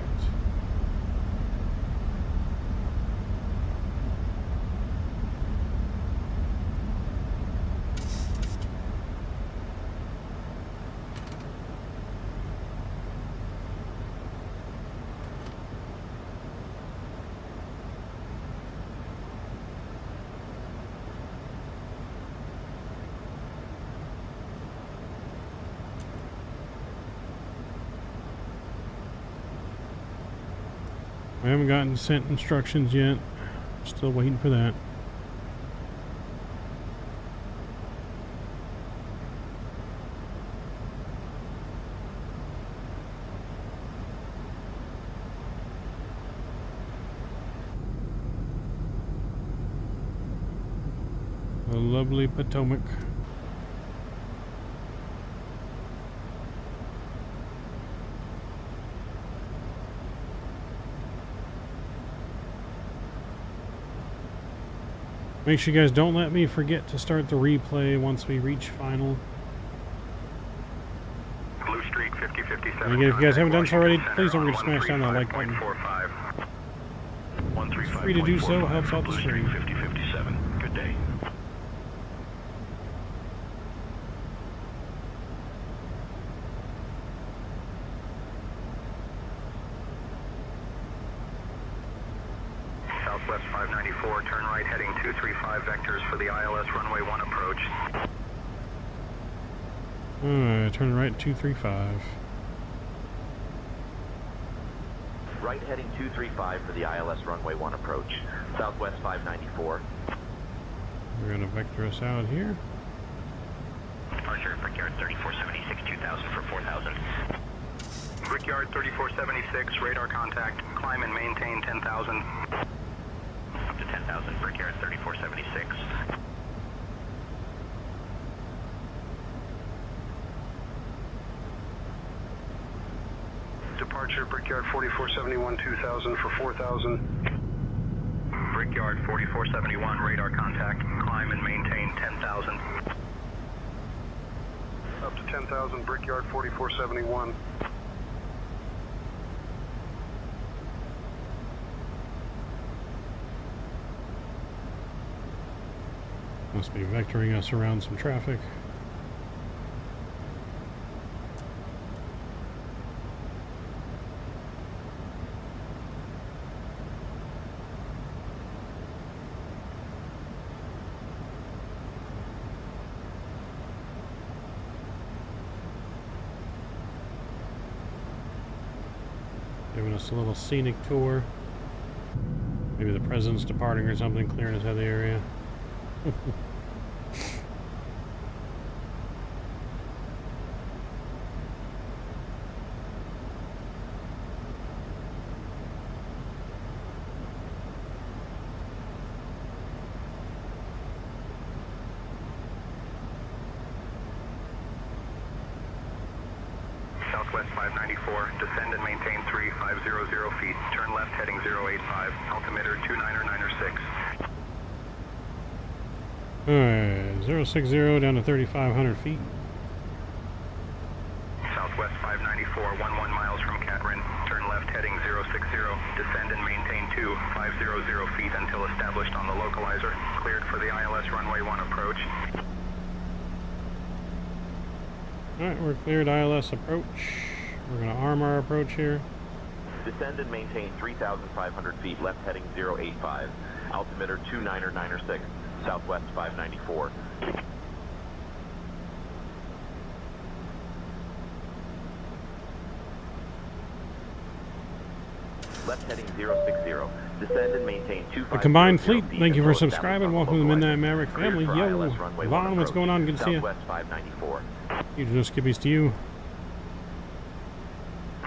B: I haven't gotten sent instructions yet. Still waiting for that. The lovely Potomac. Make sure you guys don't let me forget to start the replay once we reach final.
H: Blue Streak 5057.
B: And again, if you guys haven't done so already, please don't forget to smash down that like button. It's free to do so, helps out the stream.
M: 5057. Good day.
H: Southwest 594, turn right heading 235 vectors for the ILS runway 1 approach.
B: Alright, turn right 235.
G: Right heading 235 for the ILS runway 1 approach. Southwest 594.
B: We're going to vector us out here.
L: Departure, Brickyard 3476, 2000 for 4000.
H: Brickyard 3476, radar contact, climb and maintain 10,000.
L: Up to 10,000, Brickyard 3476.
H: Departure, Brickyard 4471, 2000 for 4000. Brickyard 4471, radar contact, climb and maintain 10,000. Up to 10,000, Brickyard 4471.
B: Must be vectoring us around some traffic. Giving us a little scenic tour. Maybe the president's departing or something, clearing us out of the area.
H: Southwest 594, descend and maintain 3500 feet. Turn left heading 085, altimeter 29906.
B: Alright, 060 down to 3,500 feet.
H: Southwest 594, 11 miles from Catrin. Turn left heading 060. Descend and maintain 2500 feet until established on the localizer. Cleared for the ILS runway 1 approach.
B: Alright, we're cleared ILS approach. We're going to arm our approach here.
G: Descend and maintain 3,500 feet, left heading 085. Altimeter 29906, Southwest 594. Left heading 060. Descend and maintain 2500.
B: The combined fleet, thank you for subscribing. Welcome to the Midnight Maverick family. Yo, Vaughn, what's going on? Good to see you.
G: Southwest 594.
B: Huge no skippies to you.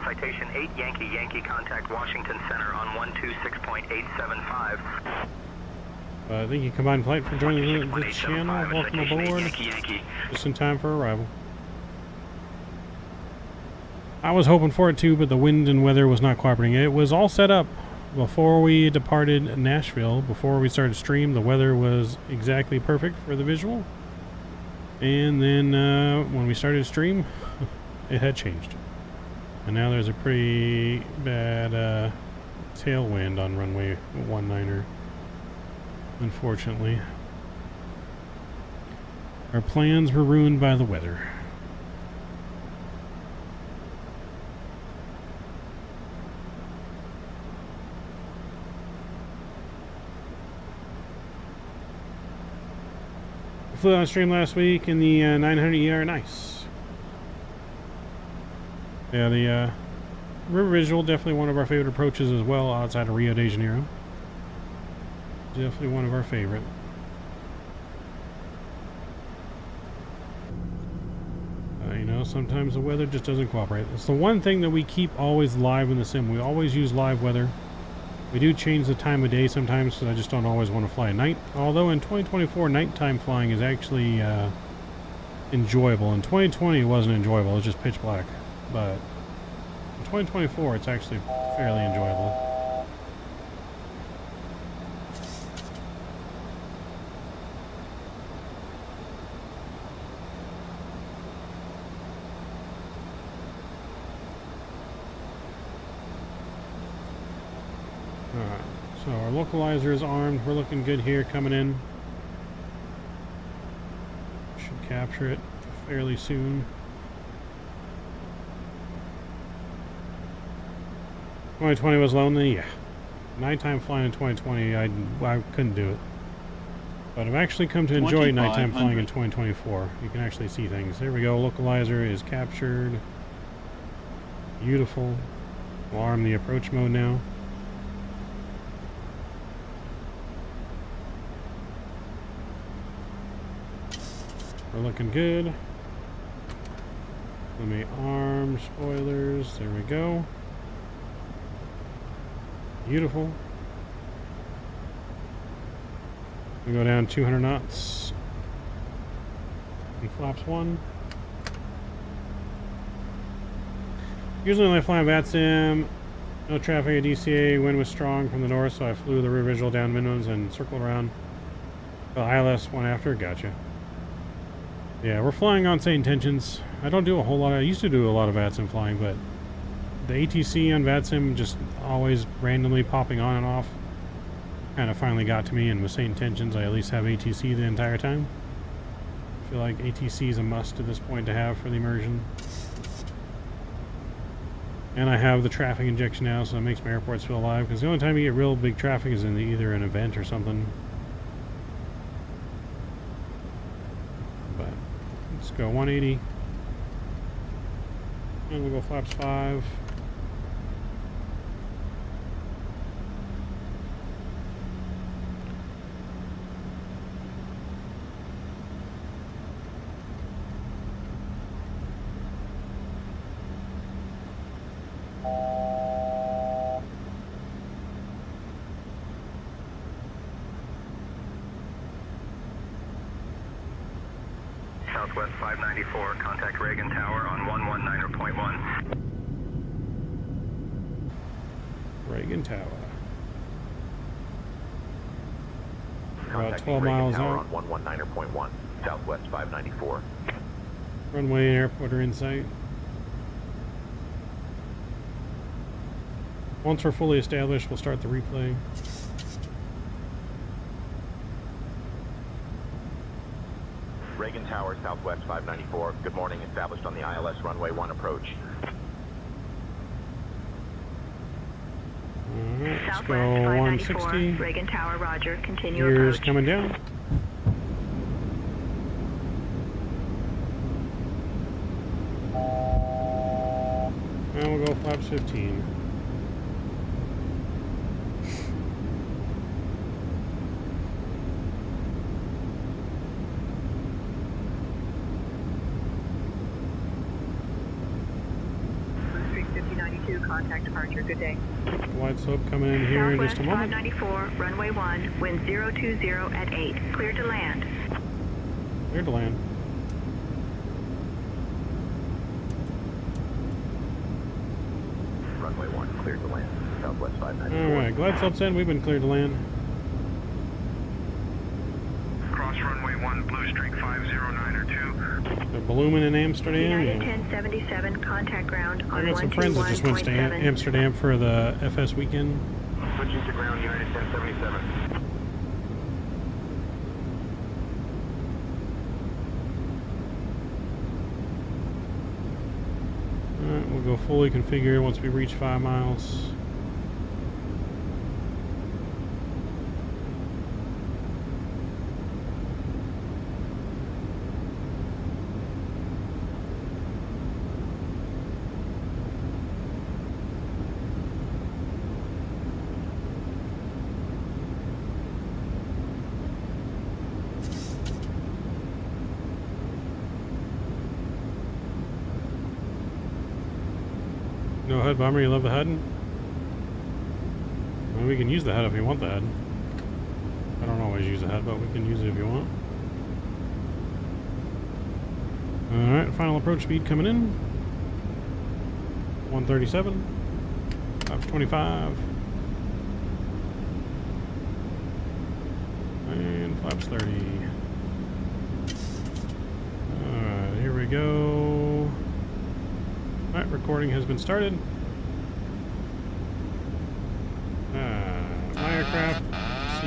H: Citation 8 Yankee, Yankee contact Washington Center on 126.875.
B: Thank you, Combined Flight, for joining the channel. Welcome aboard. Just in time for arrival. I was hoping for it too, but the wind and weather was not cooperating. It was all set up before we departed Nashville. Before we started stream, the weather was exactly perfect for the visual. And then when we started stream, it had changed. And now there's a pretty bad tailwind on runway 19er. Unfortunately, our plans were ruined by the weather. We flew on stream last week in the 900ER. Nice. Yeah, the River Visual, definitely one of our favorite approaches as well outside of Rio de Janeiro. Definitely one of our favorite. You know, sometimes the weather just doesn't cooperate. It's the one thing that we keep always live in the sim. We always use live weather. We do change the time of day sometimes because I just don't always want to fly at night. Although in 2024, nighttime flying is actually enjoyable. In 2020, it wasn't enjoyable. It was just pitch black. But in 2024, it's actually fairly enjoyable. Alright, so our localizer is armed. We're looking good here coming in. Should capture it fairly soon. 2020 was lonely, yeah. Nighttime flying in 2020, I couldn't do it. But I've actually come to enjoy nighttime flying in 2024. You can actually see things. There we go, localizer is captured. Beautiful. We'll arm the approach mode now. We're looking good. Let me arm spoilers. There we go. Beautiful. We go down 200 knots. And flaps 1. Usually when I fly VATSIM, no traffic at DCA, wind was strong from the north, so I flew the rear visual down minimums and circled around. The ILS one after, gotcha. Yeah, we're flying on Sayintentions. I don't do a whole lot. I used to do a lot of VATSIM flying, but the ATC on VATSIM just always randomly popping on and off kind of finally got to me, and with Sayintentions I at least have ATC the entire time. I feel like ATC is a must at this point to have for the immersion. And I have the traffic injection now, so it makes my airports feel alive, because the only time you get real big traffic is in either an event or something. But let's go 180. And we'll go flaps 5.
L: Southwest 594, contact Reagan Tower on 119.1.
B: Reagan Tower. About
G: Contacting
B: 12
G: Reagan
B: miles
G: Tower
B: out.
G: on 119.1, Southwest 594.
B: Runway and airport are in sight. Once we're fully established, we'll start the replay.
G: Reagan Tower, Southwest 594. Good morning, established on the ILS runway 1 approach.
B: Alright, let's
D: Southwest
B: go
D: 594,
B: 160.
D: Reagan Tower, roger. Continue
B: Gears
D: approach.
B: coming down. And we'll go flaps 15.
D: Street 5092, contact departure. Good day.
B: Wide slope coming in here in just a moment.
D: 594, runway 1, wind 020 at 8. Clear to land.
B: Clear to land.
G: Runway 1, cleared to land, Southwest 594.
B: Alright, glide slope's in. We've been cleared to land.
H: Cross runway 1, Blue Streak 50902.
B: They're blooming in Amsterdam.
D: United
B: Yeah.
D: 1077, contact ground on
B: I got some friends that just went to
D: 121.7.
B: Amsterdam for the FS weekend.
L: Switching to ground, United 1077.
B: Alright, we'll go fully configure once we reach 5 miles. No HUD bomber, you love the HUD? Well, we can use the HUD if you want the HUD. I don't always use the HUD, but we can use it if you want. Alright, final approach speed coming in. 137. Flaps 25. And flaps 30. Alright, here we go. Alright, recording has been started.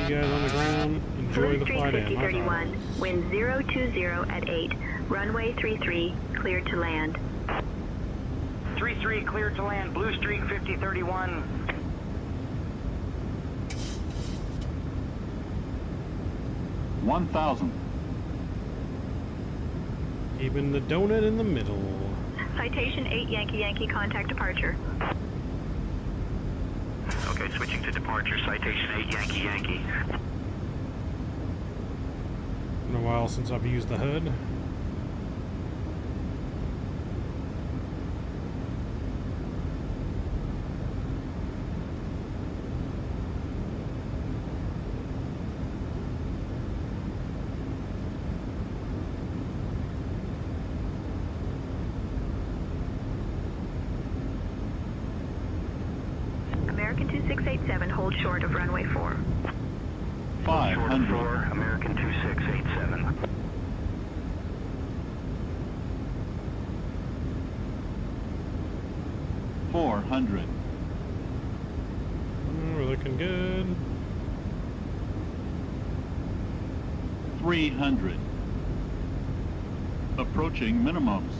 B: you guys on the ground. Enjoy
D: Blue
B: the
D: Streak
B: flight in. My
D: 5031,
B: throttles.
D: wind 020 at 8, runway 33, cleared to land.
L: 33 cleared to land, Blue Streak 5031.
E: 1,000.
B: Keeping the donut in the middle.
D: Citation 8 Yankee Yankee, contact departure.
M: Okay, switching to departure. Citation 8 Yankee Yankee.
B: Been a while since I've used the HUD.
D: American 2687, hold short of runway 4.
L: Short of
E: 500.
L: 4, American 2687.
E: 400.
B: We're looking good.
E: 300. Approaching minimums.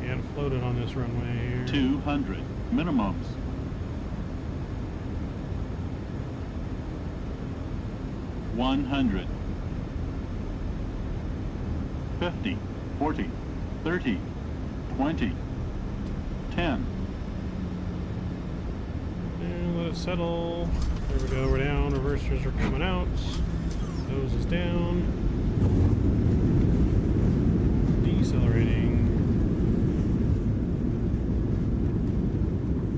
B: And floated on this runway here.
E: 200. Minimums. 100. 50. 40. 30. 20. 10.
B: And let it settle. There we go, we're down. Reversers are coming out. Nose is down. Decelerating.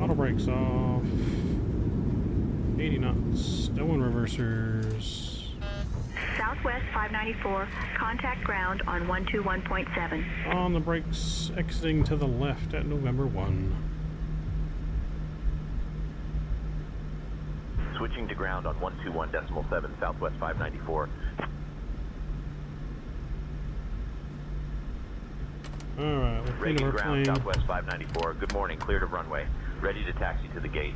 B: Auto brakes off. 80 knots. Doing reversers.
D: Southwest 594, contact ground on 121.7.
B: On the brakes, exiting to the left at November 1.
G: Switching to ground on 121.7 Southwest 594.
B: Alright, we're cleaning
G: Reagan
B: our
G: ground,
B: plane.
G: Southwest 594. Good morning, cleared of runway. Ready to taxi to the gate.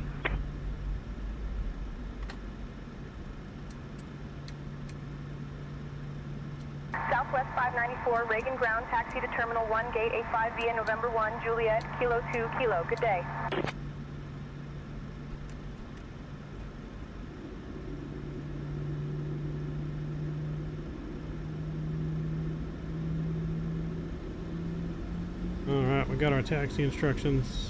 D: Southwest 594, Reagan ground, taxi to Terminal 1, Gate A5 via November 1, Juliet, Kilo 2, Kilo. Good day.
B: Alright, we got our taxi instructions.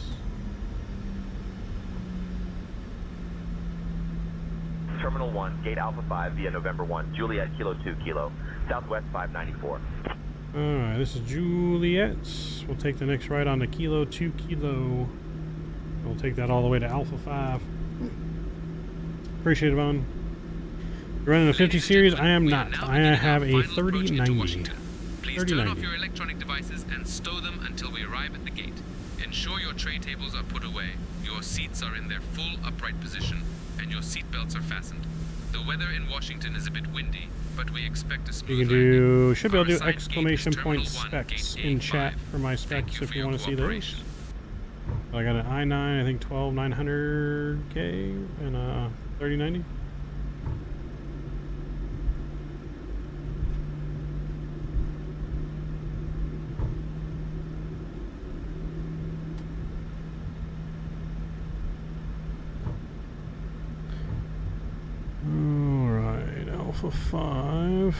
G: Terminal 1, Gate Alpha 5 via November 1, Juliet, Kilo 2, Kilo. Southwest 594.
B: Alright, this is Juliet. We'll take the next ride on to Kilo 2 Kilo. We'll take that all the way to Alpha 5. Appreciate it, Vaughn. You're running a 50 series? I am not. I have a 3090.
I: Please turn off your electronic devices and stow them until we arrive at the gate. Ensure your tray tables are put away, your seats are in their full upright position, and your seat belts are fastened. The weather in Washington is a bit windy, but we expect a smooth
B: You can
I: landing.
B: do, should be able to do
I: Our assigned
B: exclamation
I: gate is
B: point
I: Terminal 1,
B: specs
I: Gate
B: in
I: A5.
B: chat for my specs
I: Thank you
B: if
I: for
B: you
I: your
B: want to see those.
I: cooperation.
B: I got an i9, I think 12900K and a 3090. Alright, Alpha 5.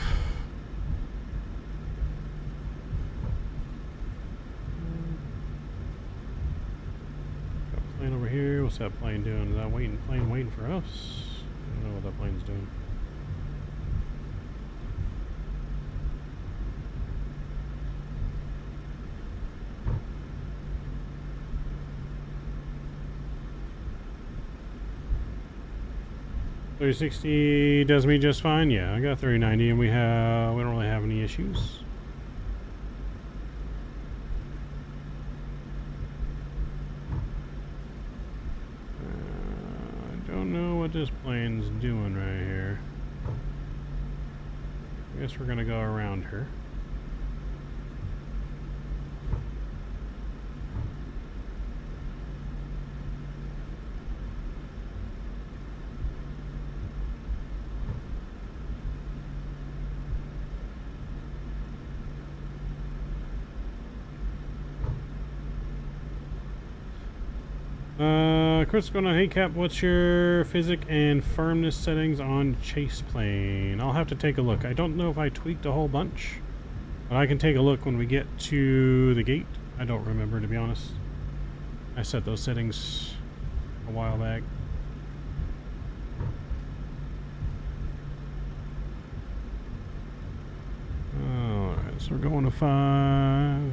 B: Got a plane over here. What's that plane doing? Is that plane waiting for us? I don't know what that plane's doing. $3060 does me just fine. Yeah, I got 3090, and we don't really have any issues. I don't know what this plane's doing right here. I guess we're gonna go around her. Chris going on, hey Cap, what's your physic and firmness settings on chase plane? I'll have to take a look. I don't know if I tweaked a whole bunch, but I can take a look when we get to the gate. I don't remember, to be honest. I set those settings a while back. Alright, so we're going to 5.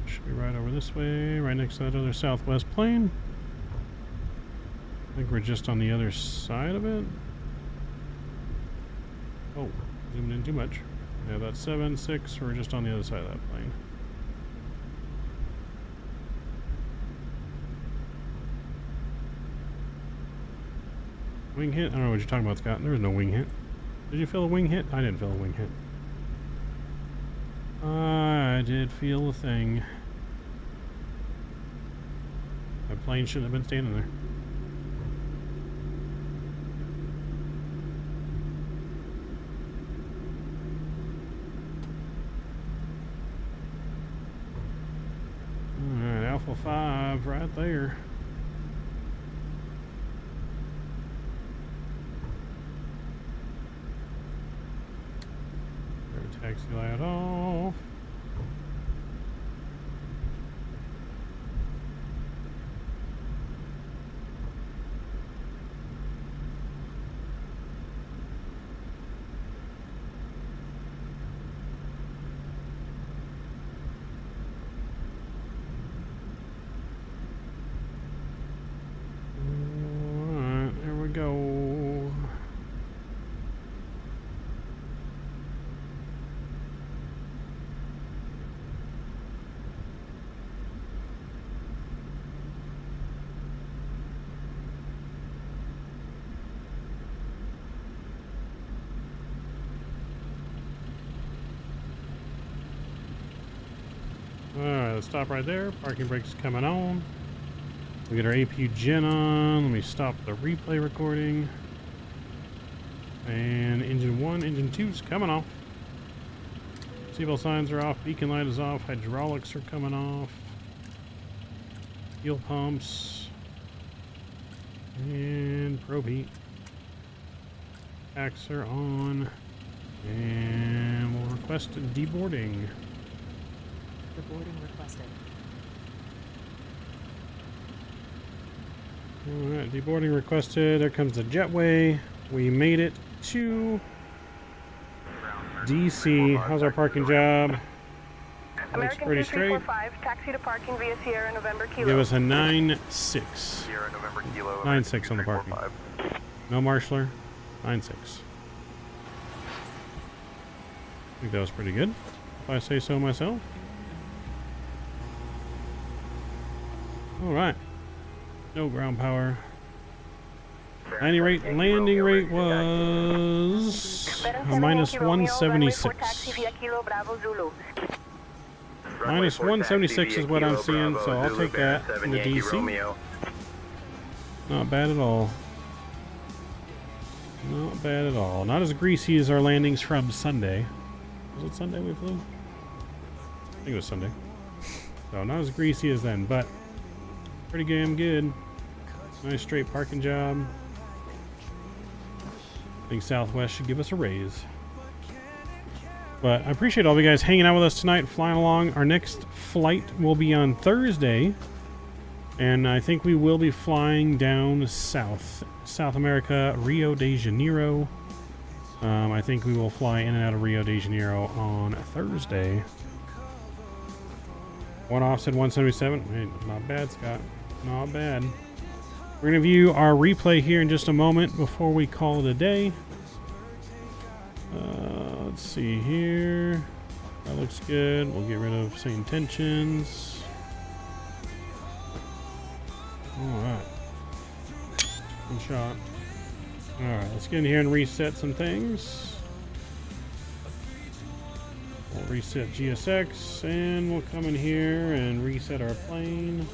B: Should be right over this way, right next to that other southwest plane. I think we're just on the other side of it. Oh, zooming in too much. Yeah, that's 7, 6. We're just on the other side of that plane. Wing hit? I don't know what you're talking about, Scott. There was no wing hit. Did you feel a wing hit? I didn't feel a wing hit. I did feel a thing. That plane shouldn't have been standing there. Alright, Alpha 5 right there. Taxi light off. Alright, here we go. Alright, let's stop right there. Parking brake's coming on. We get our APU gen on. Let me stop the replay recording. And engine 1, engine 2's coming off. Seatbelt signs are off. Beacon light is off. Hydraulics are coming off. Fuel pumps. And probe heat. Packs are on. And we'll request deboarding.
C: Deboarding requested.
B: Alright, deboarding requested. There comes the jetway. We made it to DC. How's our parking job? Looks pretty straight.
D: 2345, taxi to parking via Sierra November Kilo.
B: Give us a 9-6.
G: Sierra November Kilo.
B: 9-6 on the parking. No marshaller. 9-6. I think that was pretty good, if I say so myself. Alright. No ground power. Landing rate was a minus 176. Minus 176 is what I'm seeing, so I'll take that in the DC. Not bad at all. Not bad at all. Not as greasy as our landings from Sunday. Was it Sunday we flew? I think it was Sunday. So not as greasy as then, but pretty damn good. Nice straight parking job. I think Southwest should give us a raise. But I appreciate all of you guys hanging out with us tonight, flying along. Our next flight will be on Thursday. And I think we will be flying down south. South America, Rio de Janeiro. I think we will fly in and out of Rio de Janeiro on Thursday. One offset 177. Hey, not bad, Scott. Not bad. We're going to view our replay here in just a moment before we call it a day. Let's see here. That looks good. We'll get rid of Sayintentions. Alright. Good shot. Alright, let's get in here and reset some things. We'll reset GSX and we'll come in here and reset our plane.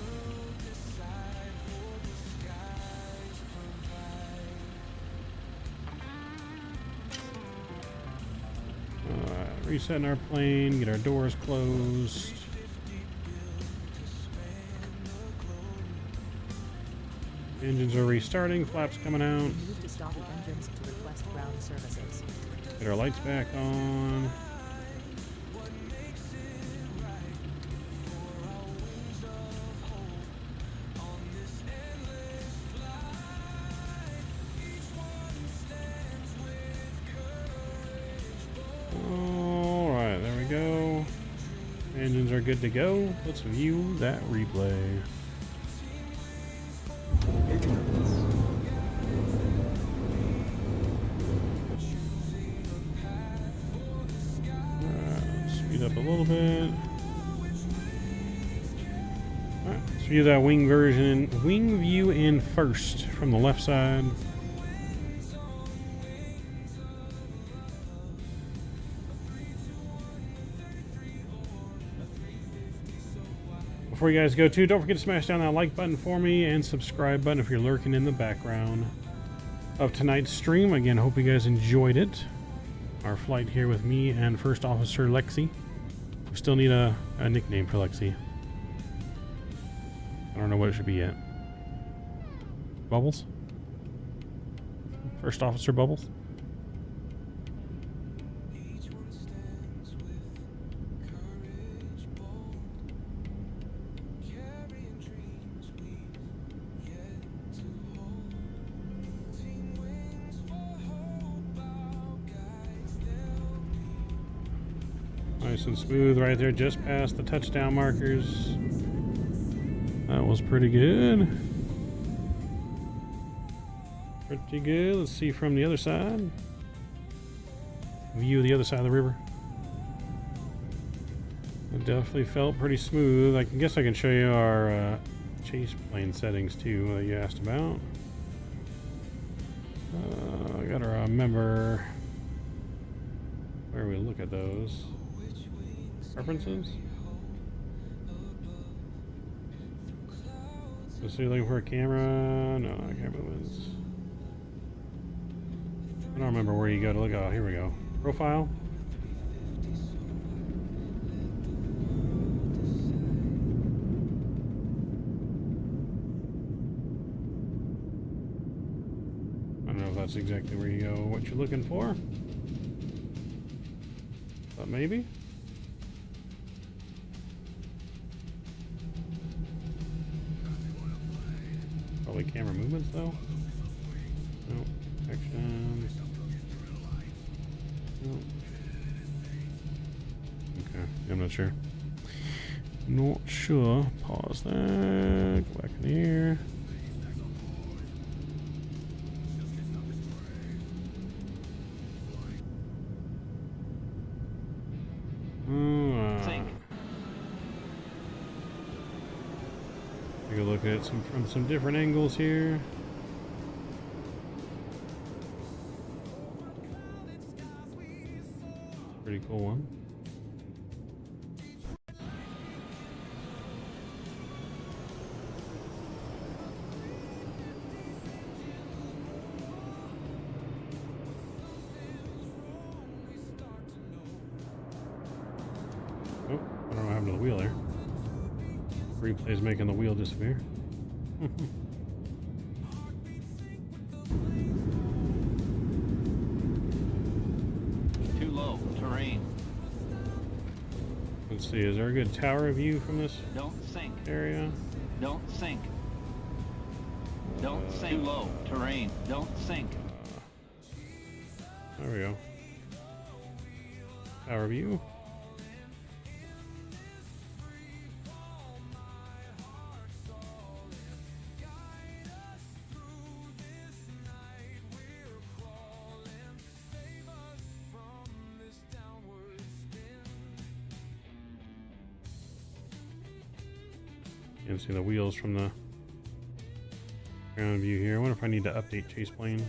B: Resetting our plane, get our doors closed. Engines are restarting, flaps coming out.
C: Move to stall the engines to request ground services.
B: Get our lights back on. Alright, there we go. Engines are good to go. Let's view that replay. Speed up a little bit. Alright, let's view that wing view in first from the left side. Before you guys go too, don't forget to smash down that like button for me and subscribe button if you're lurking in the background of tonight's stream. Again, hope you guys enjoyed it. Our flight here with me and First Officer Lexi. We still need a nickname for Lexi. I don't know what it should be yet. Bubbles? First Officer Bubbles? Nice and smooth right there, just past the touchdown markers. That was pretty good. Pretty good. Let's see from the other side. View the other side of the river. It definitely felt pretty smooth. I guess I can show you our chase plane settings too that you asked about. I gotta remember where we look at those. Preferences? So you're looking for a camera? No, camera movements. I don't remember where you go to look. Oh, here we go. Profile. I don't know if that's exactly where you go, what you're looking for. But maybe. Probably camera movements though. No. Action. No. Okay, I'm not sure. Not sure. Pause that. Go back in here. Take a look at it from some different angles here. Pretty cool one. Oh, I don't know what happened to the wheel there. Replay's making the wheel disappear.
F: Too low. Terrain.
B: Let's see, is there a good tower view from this
F: Don't sink.
B: area?
F: Don't sink. Don't sink. Too low. Terrain. Don't sink.
B: There we go. Tower view. You can see the wheels from the ground view here. I wonder if I need to update chase plane.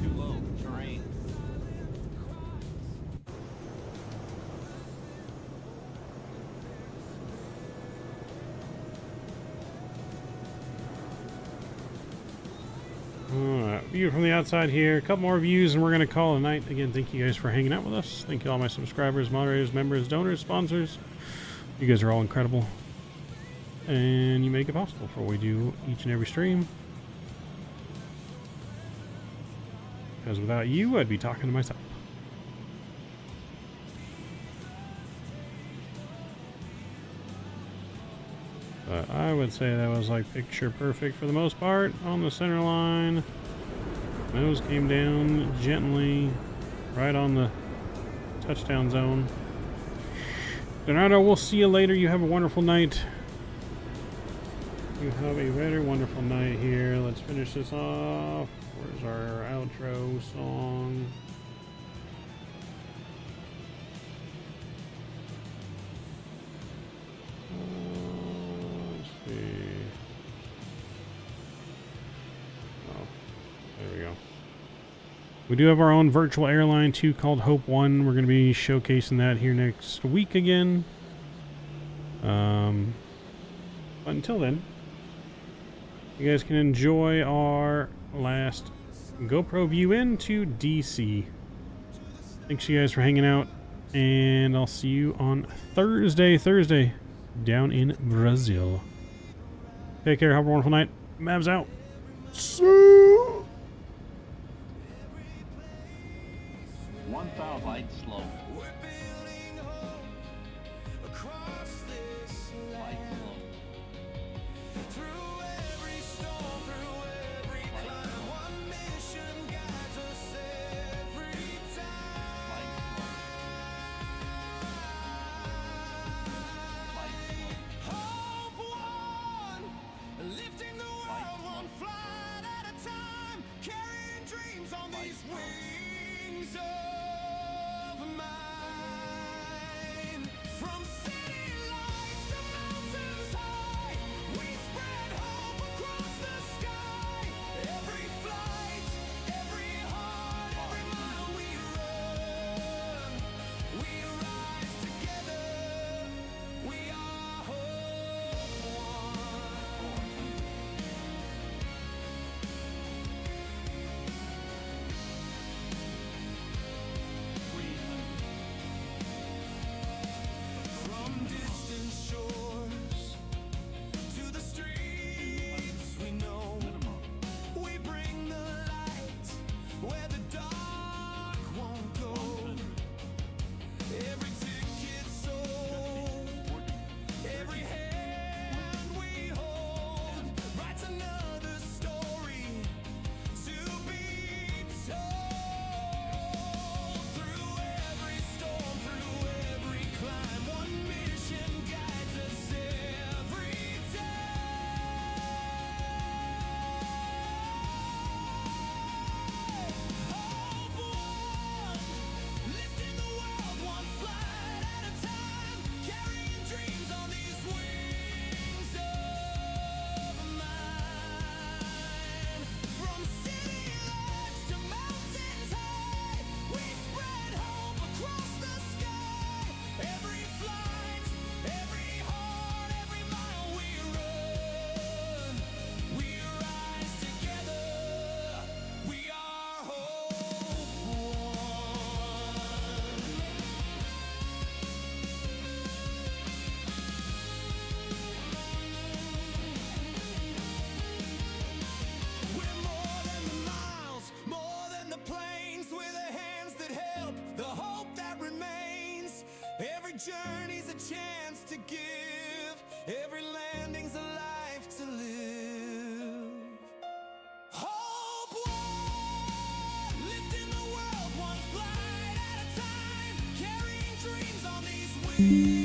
F: Too low. Terrain.
B: Alright, view from the outside here. A couple more views and we're going to call it a night. Again, thank you guys for hanging out with us. Thank you all my subscribers, moderators, members, donors, sponsors. You guys are all incredible. And you make it possible for what we do each and every stream. Because without you, I'd be talking to myself. But I would say that was like picture perfect for the most part on the center line. Nose came down gently right on the touchdown zone. Donato, we'll see you later. You have a wonderful night. You have a very wonderful night here. Let's finish this off. Where's our outro song? Let's see. Oh, there we go. We do have our own virtual airline too called Hope One. We're going to be showcasing that here next week again. But until then, you guys can enjoy our last GoPro view into DC. Thanks you guys for hanging out, and I'll see you on Thursday down in Brazil. Take care, have a wonderful night. Mavs out. See
F: 1,000 light slow.
A: journey's a chance to give. Every landing's a life to live. Hope one, lifting the world one flight at a time, carrying dreams on these wings.